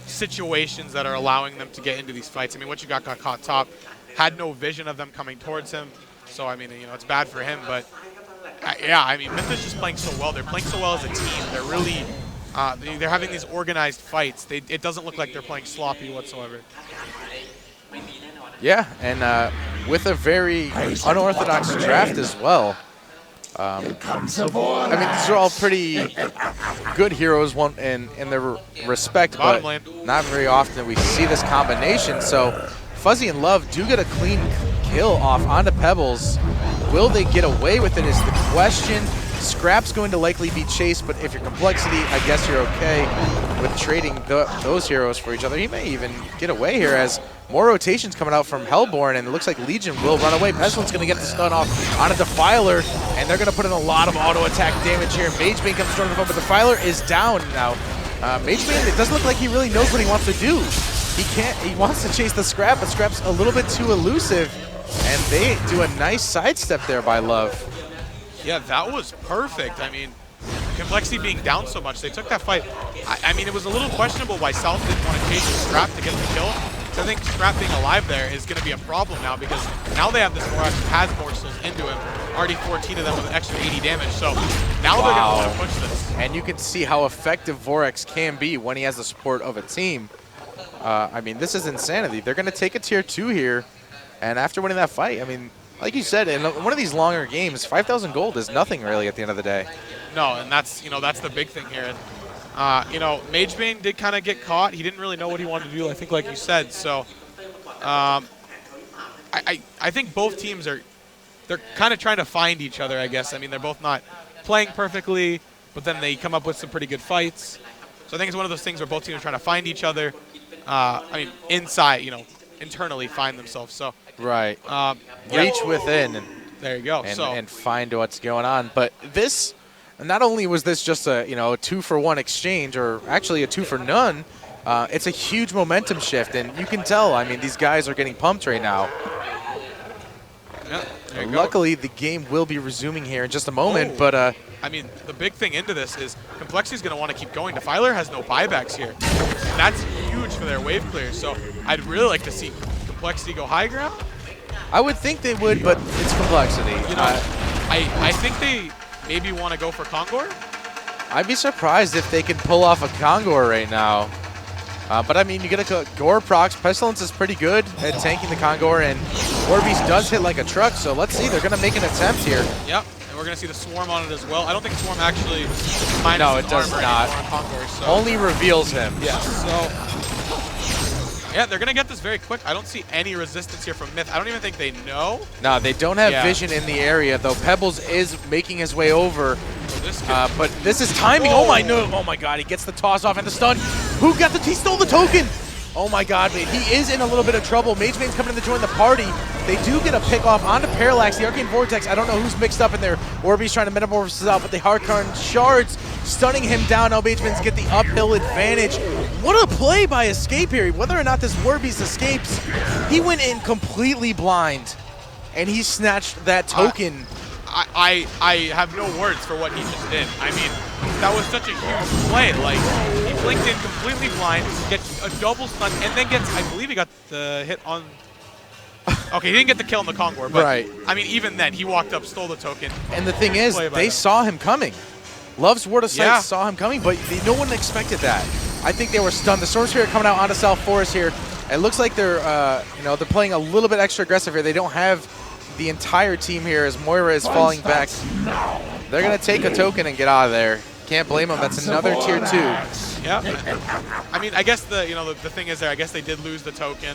Speaker 2: situations that are allowing them to get into these fights. What you got caught top. Had no vision of them coming towards him. So, it's bad for him, but Yeah, I mean, Mith is just playing so well. They're playing so well as a team. They're really, they're having these organized fights. It doesn't look like they're playing sloppy whatsoever.
Speaker 1: Yeah, and with a very unorthodox draft as well. I mean, these are all pretty good heroes in their respect, but not very often we see this combination. So Fuzzy and Love do get a clean kill off onto Pebbles. Will they get away with it is the question. Scrap's going to likely be chased, but if you're Complexity, I guess you're okay with trading those heroes for each other. He may even get away here as more rotations coming out from Hellborn, and it looks like Legion will run away. Pestilence going to get the stun off on a Defiler, and they're going to put in a lot of auto attack damage here. Magebane comes storming the phone, but Defiler is down now. Magebane, it doesn't look like he really knows what he wants to do. He wants to chase the Scrap, but Scrap's a little bit too elusive, and they do a nice sidestep there by Love.
Speaker 2: Yeah, that was perfect. I mean, Complexity being down so much, they took that fight. I mean, it was a little questionable why South didn't want to chase the Scrap to get the kill. So I think Scrap being alive there is going to be a problem now, because now they have this Vorax who has morsels into him. Already 14 of them with an extra 80 damage. So now they're going to want to push this.
Speaker 1: And you can see how effective Vorax can be when he has the support of a team. I mean, this is insanity. They're going to take a tier 2 here. And after winning that fight, I mean, like you said, in one of these longer games, 5,000 gold is nothing really at the end of the day.
Speaker 2: No, and that's the big thing here. Magebane did kind of get caught. He didn't really know what he wanted to do, I think, like you said. So I think both teams they're kind of trying to find each other, I guess. I mean, they're both not playing perfectly, but then they come up with some pretty good fights. So I think it's one of those things where both teams are trying to find each other. I mean, inside, internally find themselves. So
Speaker 1: right.
Speaker 2: Yeah.
Speaker 1: Reach within.
Speaker 2: There you go.
Speaker 1: And find what's going on. But this, not only was this just a 2-for-1 exchange, or actually a 2-for-none, it's a huge momentum shift, and you can tell. I mean, these guys are getting pumped right now.
Speaker 2: Yeah,
Speaker 1: luckily, the game will be resuming here in just a moment. But
Speaker 2: I mean, the big thing into this is Complexity's going to want to keep going. Defiler has no buybacks here, and that's huge for their wave clear. So I'd really like to see Complexity go high ground.
Speaker 1: I would think they would, but it's Complexity.
Speaker 2: I think they maybe want to go for Kongor.
Speaker 1: I'd be surprised if they can pull off a Kongor right now. But I mean, you get a Gore procs. Pestilence is pretty good at tanking the Kongor, and Warbeast does hit like a truck. So let's see, they're going to make an attempt here.
Speaker 2: Yep, and we're going to see the Swarm on it as well. I don't think Swarm actually minus
Speaker 1: no, it does not.
Speaker 2: Kongor, so.
Speaker 1: Only reveals him.
Speaker 2: Yeah, so yeah, they're going to get this very quick. I don't see any resistance here from Mith. I don't even think they know.
Speaker 1: No, they don't have vision in the area, though. Pebbles is making his way over. But this is timing. Oh my no! Oh my God! He gets the toss off and the stun. Who got the? He stole the token. Oh my God! He is in a little bit of trouble. Magebane's coming in to join the party. They do get a pick off onto Parallax. The Arcane Vortex. I don't know who's mixed up in there. Orbeez trying to metamorphosis out, but the Harkarn shards stunning him down. Now Magebane's get the uphill advantage. What a play by Escape here. Whether or not this Warbeez escapes, he went in completely blind, and he snatched that token.
Speaker 2: I have no words for what he just did. I mean, that was such a huge play. Like, he blinked in completely blind, gets a double stun, and then gets, I believe he got the hit on... Okay, he didn't get the kill on the Kongor, but
Speaker 1: right.
Speaker 2: I mean, even then, he walked up, stole the token.
Speaker 1: And the thing is, they saw him coming. Love's Word of Sight saw him coming, but no one expected that. I think they were stunned. The Storm Spirit coming out onto South Forest here. It looks like they're, they're playing a little bit extra aggressive here. They don't have the entire team here as Moira is falling back. They're going to take a token and get out of there. Can't blame them. That's another tier 2.
Speaker 2: Yeah. I mean, I guess the thing is there. I guess they did lose the token.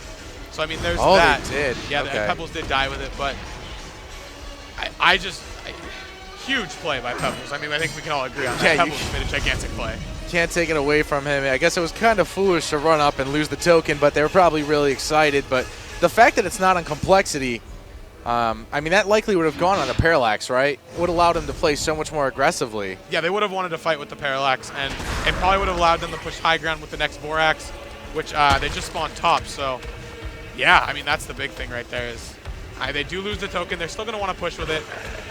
Speaker 2: So I mean, there's that.
Speaker 1: Oh, they did.
Speaker 2: Yeah,
Speaker 1: okay.
Speaker 2: Pebbles did die with it, but huge play by Pebbles. I mean, I think we can all agree on that. Pebbles made a gigantic play.
Speaker 1: Can't take it away from him. I guess it was kind of foolish to run up and lose the token, but they were probably really excited. But the fact that it's not on Complexity, I mean, that likely would have gone on a Parallax, right? It would have allowed him to play so much more aggressively.
Speaker 2: Yeah, they would have wanted to fight with the Parallax, and it probably would have allowed them to push high ground with the next Vorax, which they just spawned top. So, yeah, I mean, that's the big thing right there is they do lose the token. They're still going to want to push with it,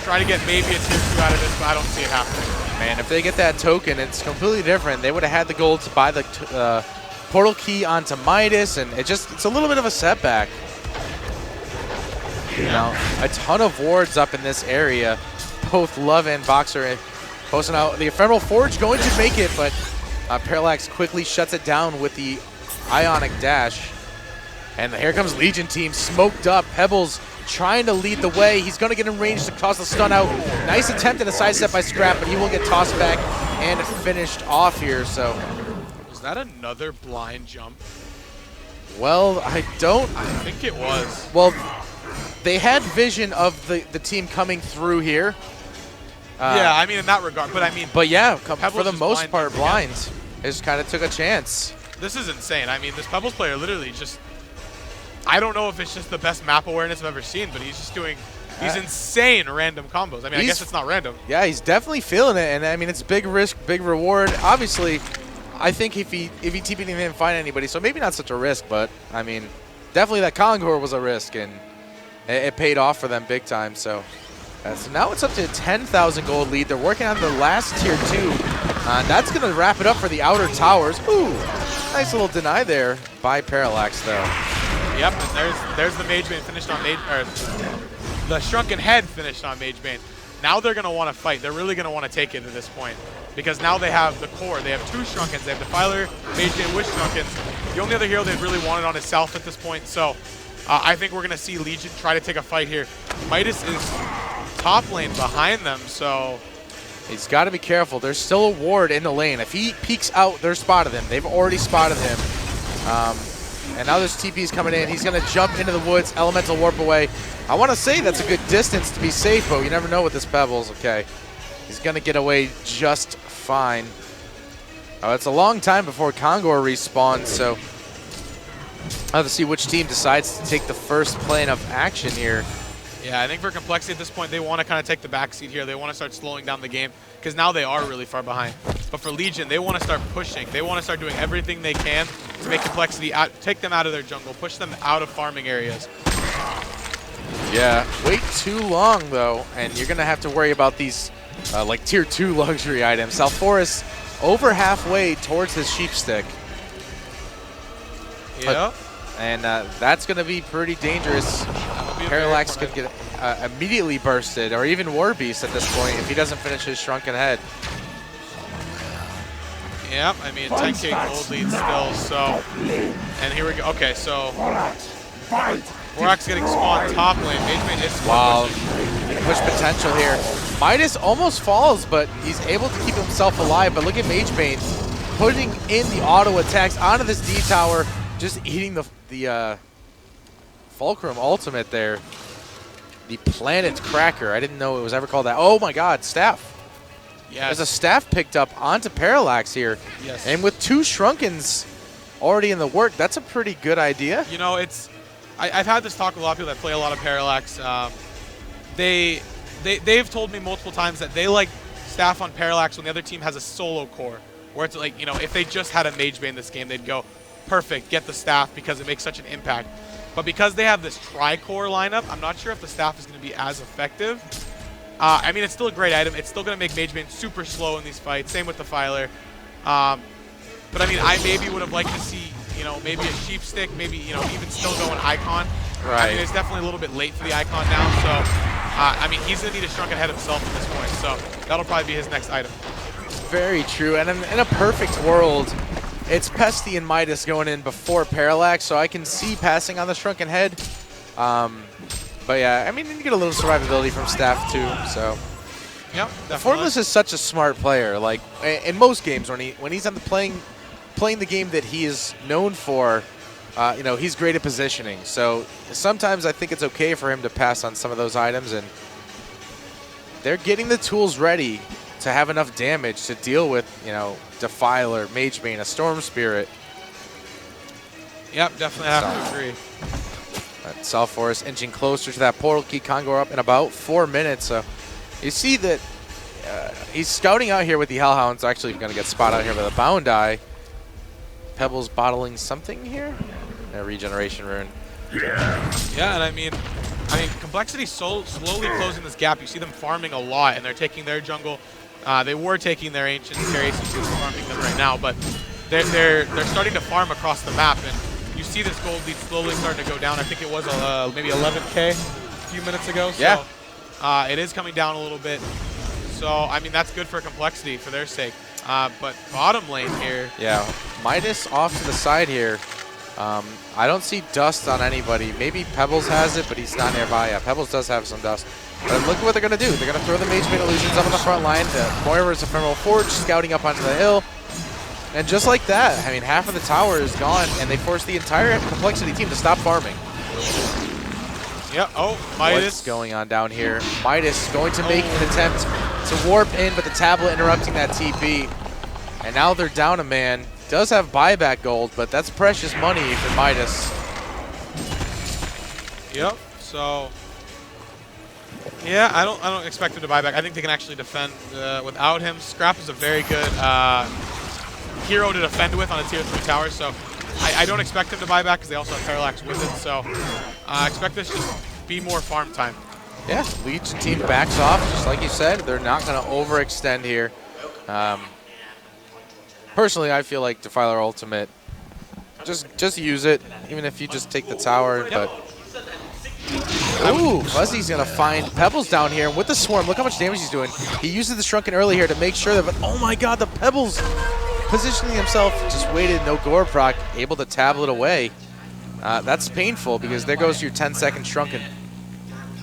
Speaker 2: try to get maybe a tier 2 out of this, but I don't see it happening.
Speaker 1: Man, if they get that token, it's completely different. They would have had the gold to buy the portal key onto Midas, and it's a little bit of a setback. You know, a ton of wards up in this area. both Love and Boxer posting out. The Ephemeral Forge going to make it, but Parallax quickly shuts it down with the Ionic Dash. And here comes Legion team, smoked up. Pebbles trying to lead the way. He's going to get in range to toss the stun out. Nice attempt at a sidestep by Scrap, but he will get tossed back and finished off here. So,
Speaker 2: Was that another blind jump?
Speaker 1: well, I
Speaker 2: think it was.
Speaker 1: Well, they had vision of the team coming through here.
Speaker 2: Yeah, I mean in that regard, but I mean.
Speaker 1: But yeah, for
Speaker 2: Pebbles
Speaker 1: the
Speaker 2: just
Speaker 1: most part,
Speaker 2: again.
Speaker 1: blinds. They just kind of took a chance.
Speaker 2: This is insane. I mean, this Pebbles player literally just. I don't know if it's just the best map awareness I've ever seen, but he's just doing these insane random combos. I mean, I guess it's not random.
Speaker 1: Yeah, he's definitely feeling it, and I mean, it's big risk, big reward. Obviously, I think if he TP'd, he didn't find anybody, so maybe not such a risk, but I mean, definitely that Conqueror was a risk, and it paid off for them big time. So now it's up to a 10,000 gold lead. They're working on the last tier 2. That's going to wrap it up for the outer towers. Ooh, nice little deny there by Parallax, though.
Speaker 2: Yep, and there's the Mage Bane finished on the Shrunken Head finished on Mage Bane. Now they're going to want to fight. They're really going to want to take it at this point because now they have the core. They have 2 Shrunkens. They have Defiler, Mage Bane with Shrunkens. The only other hero they really wanted on is Self at this point. So I think we're going to see Legion try to take a fight here. Midas is top lane behind them, so
Speaker 1: he's got to be careful. There's still a ward in the lane. If he peeks out, they're spotted him. They've already spotted him. And now there's TP's coming in. He's going to jump into the woods, Elemental Warp away. I want to say that's a good distance to be safe, but you never know with this Pebbles. Okay, he's going to get away just fine. It's a long time before Kongor respawns, so I'll have to see which team decides to take the first plane of action here.
Speaker 2: yeah, I think for Complexity at this point, they want to kind of take the backseat here. They want to start slowing down the game because now they are really far behind. But for Legion, they want to start pushing. They want to start doing everything they can to make Complexity out, take them out of their jungle, push them out of farming areas.
Speaker 1: Yeah, wait too long though, and you're gonna have to worry about these like tier 2 luxury items. Salforus over halfway towards his sheep stick.
Speaker 2: Yeah.
Speaker 1: And that's gonna be pretty dangerous. Parallax could get immediately bursted, or even War Beast at this point if he doesn't finish his Shrunken Head.
Speaker 2: Yep, I mean 10k gold lead still, so. And here we go. Okay, so. Borax getting spawned top lane. Mage Bane is
Speaker 1: wow, push potential here. Midas almost falls, but he's able to keep himself alive. But look at Mage Bane putting in the auto attacks onto this D tower, just eating the Fulcrum ultimate there. The Planet Cracker. I didn't know it was ever called that. Oh my God, staff.
Speaker 2: Yes.
Speaker 1: There's a staff picked up onto Parallax here.
Speaker 2: Yes.
Speaker 1: And with 2 Shrunkens already in the work, that's a pretty good idea.
Speaker 2: You know, it's. I've had this talk with a lot of people that play a lot of Parallax. They've told me multiple times that they like staff on Parallax when the other team has a solo core, where it's like, you know, if they just had a Mage Bane this game, they'd go, perfect, get the staff because it makes such an impact. But because they have this tri-core lineup, I'm not sure if the staff is going to be as effective. I mean, it's still a great item. It's still going to make Mage Bane super slow in these fights. Same with the Filer. But I mean, I maybe would have liked to see, you know, maybe a sheep stick, maybe, you know, even still go an icon.
Speaker 1: Right.
Speaker 2: I mean, it's definitely a little bit late for the icon now. So, I mean, he's going to need a Shrunken Head himself at this point. So that'll probably be his next item.
Speaker 1: Very true. And in a perfect world, it's Pesty and Midas going in before Parallax, so I can see passing on the Shrunken Head. But yeah, I mean, you get a little survivability from staff too. So
Speaker 2: Yep, definitely.
Speaker 1: Formless is such a smart player. Like in most games, when he's on the playing the game that he is known for, you know, he's great at positioning. So sometimes I think it's okay for him to pass on some of those items, and they're getting the tools ready to have enough damage to deal with, you know, Defiler, Mage Bane, a Storm Spirit.
Speaker 2: Yep, definitely have to agree.
Speaker 1: South Forest inching closer to that portal key. Kongor up in about 4 minutes. So you see that he's scouting out here with the Hellhounds. Actually going to get spotted out here by the Bound Eye. Pebbles bottling something here. A regeneration rune.
Speaker 2: Yeah, and I mean Complexity's slowly closing this gap. You see them farming a lot, and they're taking their jungle. They were taking their ancient carries. You see them farming them right now, but they're starting to farm across the map, and you see this gold lead slowly starting to go down. I think it was maybe 11k a few minutes ago. So,
Speaker 1: yeah.
Speaker 2: It is coming down a little bit. So, I mean, that's good for Complexity for their sake. But bottom lane here.
Speaker 1: Yeah, Midas off to the side here. I don't see dust on anybody. Maybe Pebbles has it, but he's not nearby. Yeah, Pebbles does have some dust. But look at what they're going to do. They're going to throw the Mage Bane Illusions up on the front line. Moira's Ephemeral Forge scouting up onto the hill. And just like that, I mean, half of the tower is gone, and they force the entire Complexity team to stop farming.
Speaker 2: Yeah, oh, Midas.
Speaker 1: What's going on down here? Midas going to make an attempt to warp in, but the tablet interrupting that TP. And now they're down a man. Does have buyback gold, but that's precious money for Midas.
Speaker 2: Yep, so... Yeah, I don't expect him to buy back. I think they can actually defend without him. Scrap is a very good hero to defend with on a tier 3 tower, so I don't expect him to buy back because they also have Parallax with it, so I expect this to just be more farm time.
Speaker 1: Yeah, Legion team backs off, just like you said. They're not going to overextend here. Personally, I feel like Defiler Ultimate, just use it, even if you just take the tower, but... Ooh, Fuzzy's going to find Pebbles down here. With the Swarm, look how much damage he's doing. He uses the Shrunken early here to make sure that, but oh my god, the Pebbles positioning himself, just waited, no Gore proc, able to tablet away. That's painful because there goes your 10-second Shrunken.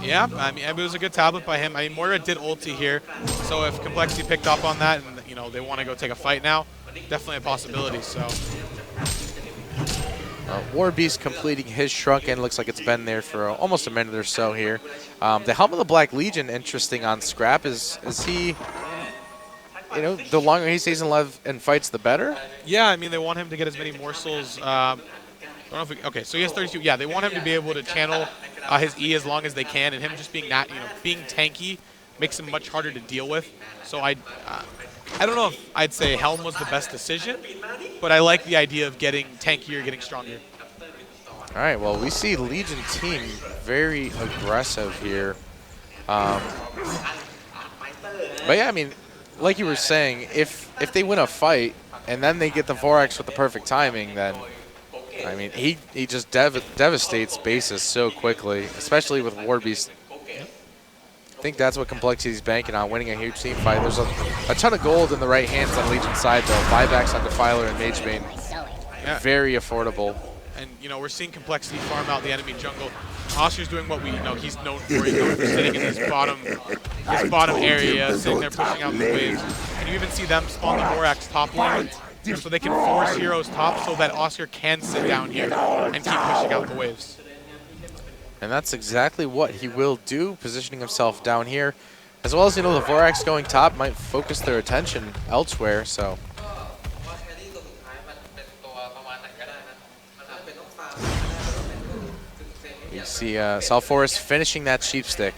Speaker 2: Yeah, I mean, it was a good tablet by him. I mean, Moira did ulti here, so if Complexity picked up on that and, you know, they want to go take a fight now, definitely a possibility, so...
Speaker 1: War Beast completing his Shrunken. Looks like it's been there for almost a minute or so here. The Helm of the Black Legion, interesting on Scrap. Is he, you know, the longer he stays in love and fights, the better?
Speaker 2: Yeah, I mean, they want him to get as many morsels. I don't know if okay, so he has 32. Yeah, they want him to be able to channel his E as long as they can, and him just being that, you know, being tanky makes him much harder to deal with. So I don't know if I'd say Helm was the best decision, but I like the idea of getting tankier, getting stronger.
Speaker 1: All right, well, we see Legion team very aggressive here. But yeah, I mean, like you were saying, if they win a fight and then they get the Vorax with the perfect timing, then, I mean, he just devastates bases so quickly, especially with War Beast. I think that's what Complexity's banking on, winning a huge team fight. There's a ton of gold in the right hands on Legion's side, though. Buybacks on Defiler and Mage Bane, very affordable.
Speaker 2: And, you know, we're seeing Complexity farm out the enemy jungle. Oscar's doing what we know he's known for. He's known for sitting in his bottom area, sitting there pushing out the waves. And you even see them spawn the Vorax top lane, so they can force heroes top so that Oscar can sit down here and keep pushing out the waves.
Speaker 1: And that's exactly what he will do, positioning himself down here. As well as, you know, the Vorax going top might focus their attention elsewhere, so. You see Salforest finishing that Sheepstick.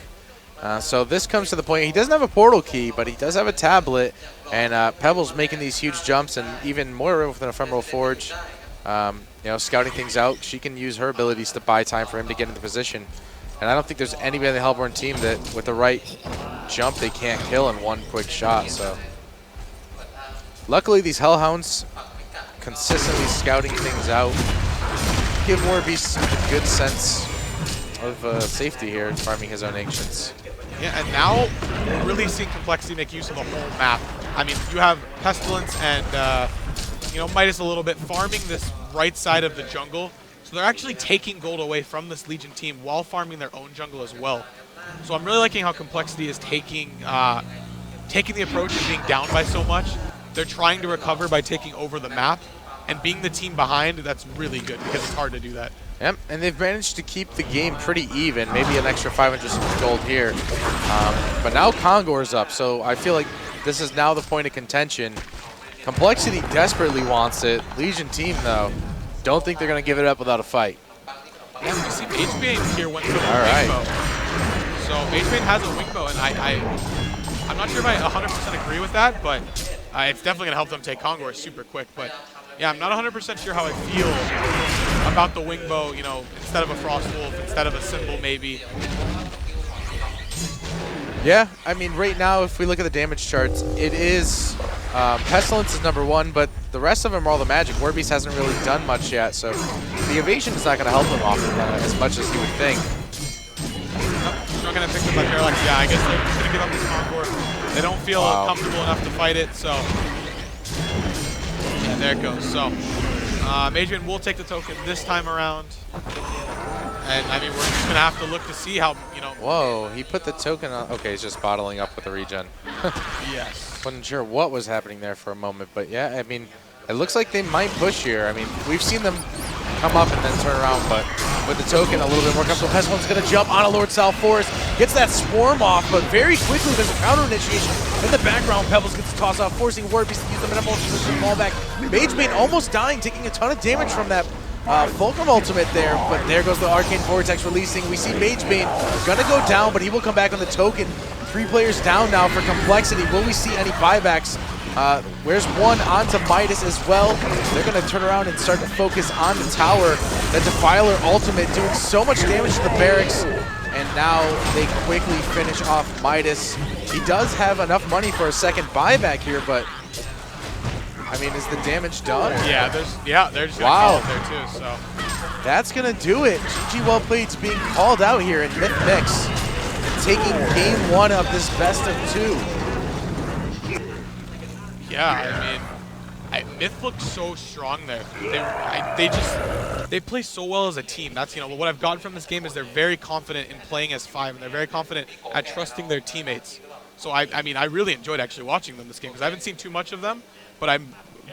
Speaker 1: So this comes to the point, he doesn't have a portal key, but he does have a tablet, and Pebbles making these huge jumps, and even more with an Ephemeral Forge. You know, scouting things out, she can use her abilities to buy time for him to get into position. And I don't think there's anybody on the Hellborn team that, with the right jump, they can't kill in one quick shot. So, luckily, these Hellhounds consistently scouting things out give War Beast a good sense of safety here, farming his own Ancients.
Speaker 2: Yeah, and now we're really seeing Complexity make use of the whole map. I mean, you have Pestilence and you know, Midas a little bit, farming this right side of the jungle. So they're actually taking gold away from this Legion team while farming their own jungle as well. So I'm really liking how Complexity is taking the approach of being down by so much. They're trying to recover by taking over the map, and being the team behind, that's really good because it's hard to do that.
Speaker 1: Yep, and they've managed to keep the game pretty even, maybe an extra 500 gold here. But now Kongor's up, so I feel like this is now the point of contention. Complexity desperately wants it. Legion team, though, don't think they're going to give it up without a fight.
Speaker 2: Yeah, you see HBA here went for the wingbow. So HBA has a wingbow, and I'm not sure if I 100% agree with that, but it's definitely going to help them take Kongor super quick. But yeah, I'm not 100% sure how I feel about the wingbow, you know, instead of a Frost Wolf, instead of a Symbol maybe.
Speaker 1: Yeah, I mean, right now, if we look at the damage charts, it is Pestilence is #1, but the rest of them are all the magic. War Beast hasn't really done much yet, so the evasion is not going to help him off as much as you would think.
Speaker 2: not going to pick up by Parallax. Yeah, I guess they're just going to give up this Concord. They don't feel comfortable enough to fight it, so. And there it goes. So, Majorman will take the token this time around. And, I mean, we're just going to have to look to see how, you know.
Speaker 1: Whoa, he put the token on. Okay, he's just bottling up with the regen.
Speaker 2: Yes.
Speaker 1: Wasn't sure what was happening there for a moment, but yeah, I mean, it looks like they might push here. I mean, we've seen them come up and then turn around, but with the token a little bit more comfortable. Pestilence going to jump on a Lord South Forest, gets that swarm off, but very quickly there's a counter initiation. In the background, Pebbles gets the toss off, forcing Warbeast to use the minimal to fall back. Magebane almost dying, taking a ton of damage from that Fulcrum ultimate there, but there goes the Arcane Vortex releasing. We see Magebane gonna go down, but he will come back on the token. 3 players down now for Complexity. Will we see any buybacks? Where's one onto Midas as well? They're gonna turn around and start to focus on the tower. The Defiler ultimate doing so much damage to the barracks, and now they quickly finish off Midas. He does have enough money for a second buyback here, but I mean, is the damage done?
Speaker 2: Yeah, they're just gonna call it there too. So
Speaker 1: that's gonna do it. GG well played's being called out here in Myth Mix, taking game 1 of this best of 2.
Speaker 2: Yeah, I mean, Myth looks so strong there. They play so well as a team. That's, you know, what I've gotten from this game is they're very confident in playing as 5, and they're very confident at trusting their teammates. So I mean, I really enjoyed actually watching them this game because I haven't seen too much of them, but I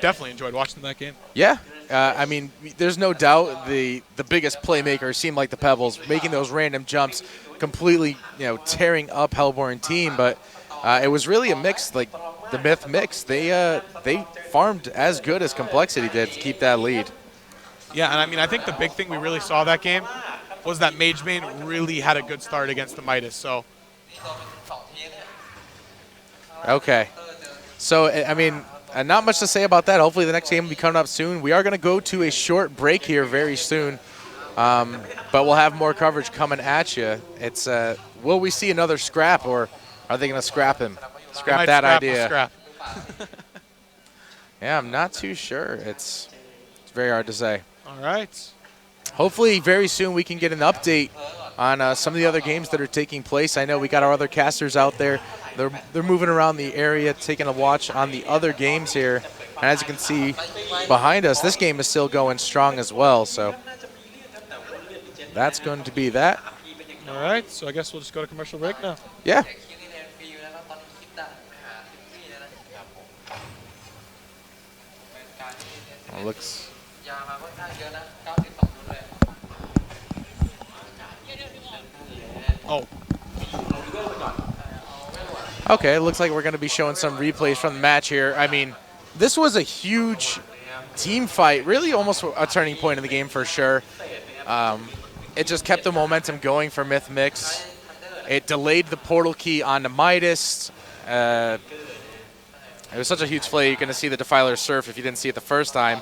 Speaker 2: definitely enjoyed watching that game.
Speaker 1: Yeah, I mean, there's no doubt the biggest playmakers seem like the Pebbles, making those random jumps, completely, you know, tearing up Hellborn team. But it was really a mix, like the Myth mix. They farmed as good as Complexity did to keep that lead.
Speaker 2: Yeah, and I mean, I think the big thing we really saw that game was that Magebane really had a good start against the Midas. So.
Speaker 1: Okay, so I mean, not much to say about that. Hopefully the next game will be coming up soon. We are going to go to a short break here very soon, but we'll have more coverage coming at you. It's will we see another scrap, or are they going to scrap him? Scrap that idea.
Speaker 2: Scrap.
Speaker 1: Yeah, I'm not too sure. It's very hard to say.
Speaker 2: All right.
Speaker 1: Hopefully very soon we can get an update on some of the other games that are taking place. I know we got our other casters out there. They're moving around the area, taking a watch on the other games here. And as you can see behind us, this game is still going strong as well. So that's going to be that.
Speaker 2: All right, so I guess we'll just go to commercial break now.
Speaker 1: Yeah. Looks.
Speaker 2: Oh.
Speaker 1: Okay, it looks like we're going to be showing some replays from the match here. I mean, this was a huge team fight, really almost a turning point in the game for sure. It just kept the momentum going for Myth Mix. It delayed the portal key onto Midas. It was such a huge play. You're going to see the Defiler surf if you didn't see it the first time.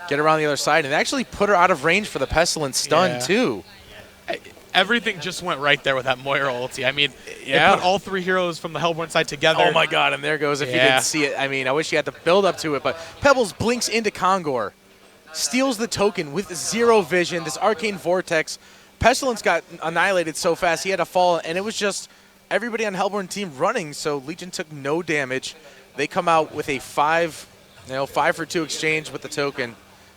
Speaker 1: Get around the other side and actually put her out of range for the Pestilence stun too.
Speaker 2: Everything just went right there with that Moira ulti. I mean, it put all 3 heroes from the Hellborn side together.
Speaker 1: Oh my god, and there goes if you didn't see it. I mean, I wish you had the build up to it, but Pebbles blinks into Kongor, steals the token with 0 vision, this Arcane Vortex. Pestilence got annihilated so fast he had to fall, and it was just everybody on Hellborn team running, so Legion took no damage. They come out with a 5 for 2 exchange with the token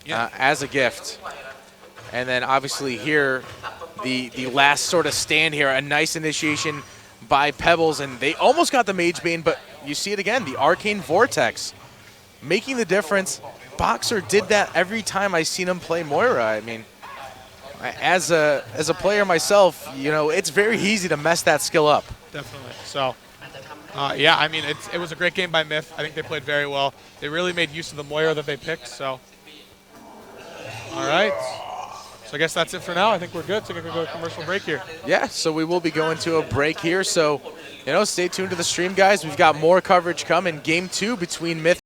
Speaker 1: as a gift. And then obviously here, the last sort of stand here, a nice initiation by Pebbles, and they almost got the Magebane, but you see it again, the Arcane Vortex making the difference. Boxer did that every time I seen him play Moira. I mean, as a player myself, you know, it's very easy to mess that skill up.
Speaker 2: Definitely. So, yeah, I mean, it was a great game by Myth. I think they played very well. They really made use of the Moira that they picked, so. All right. So I guess that's it for now. I think we're good. So we can go to commercial break here.
Speaker 1: Yeah, so we will be going to a break here. So, you know, stay tuned to the stream, guys. We've got more coverage coming. Game 2 between Myth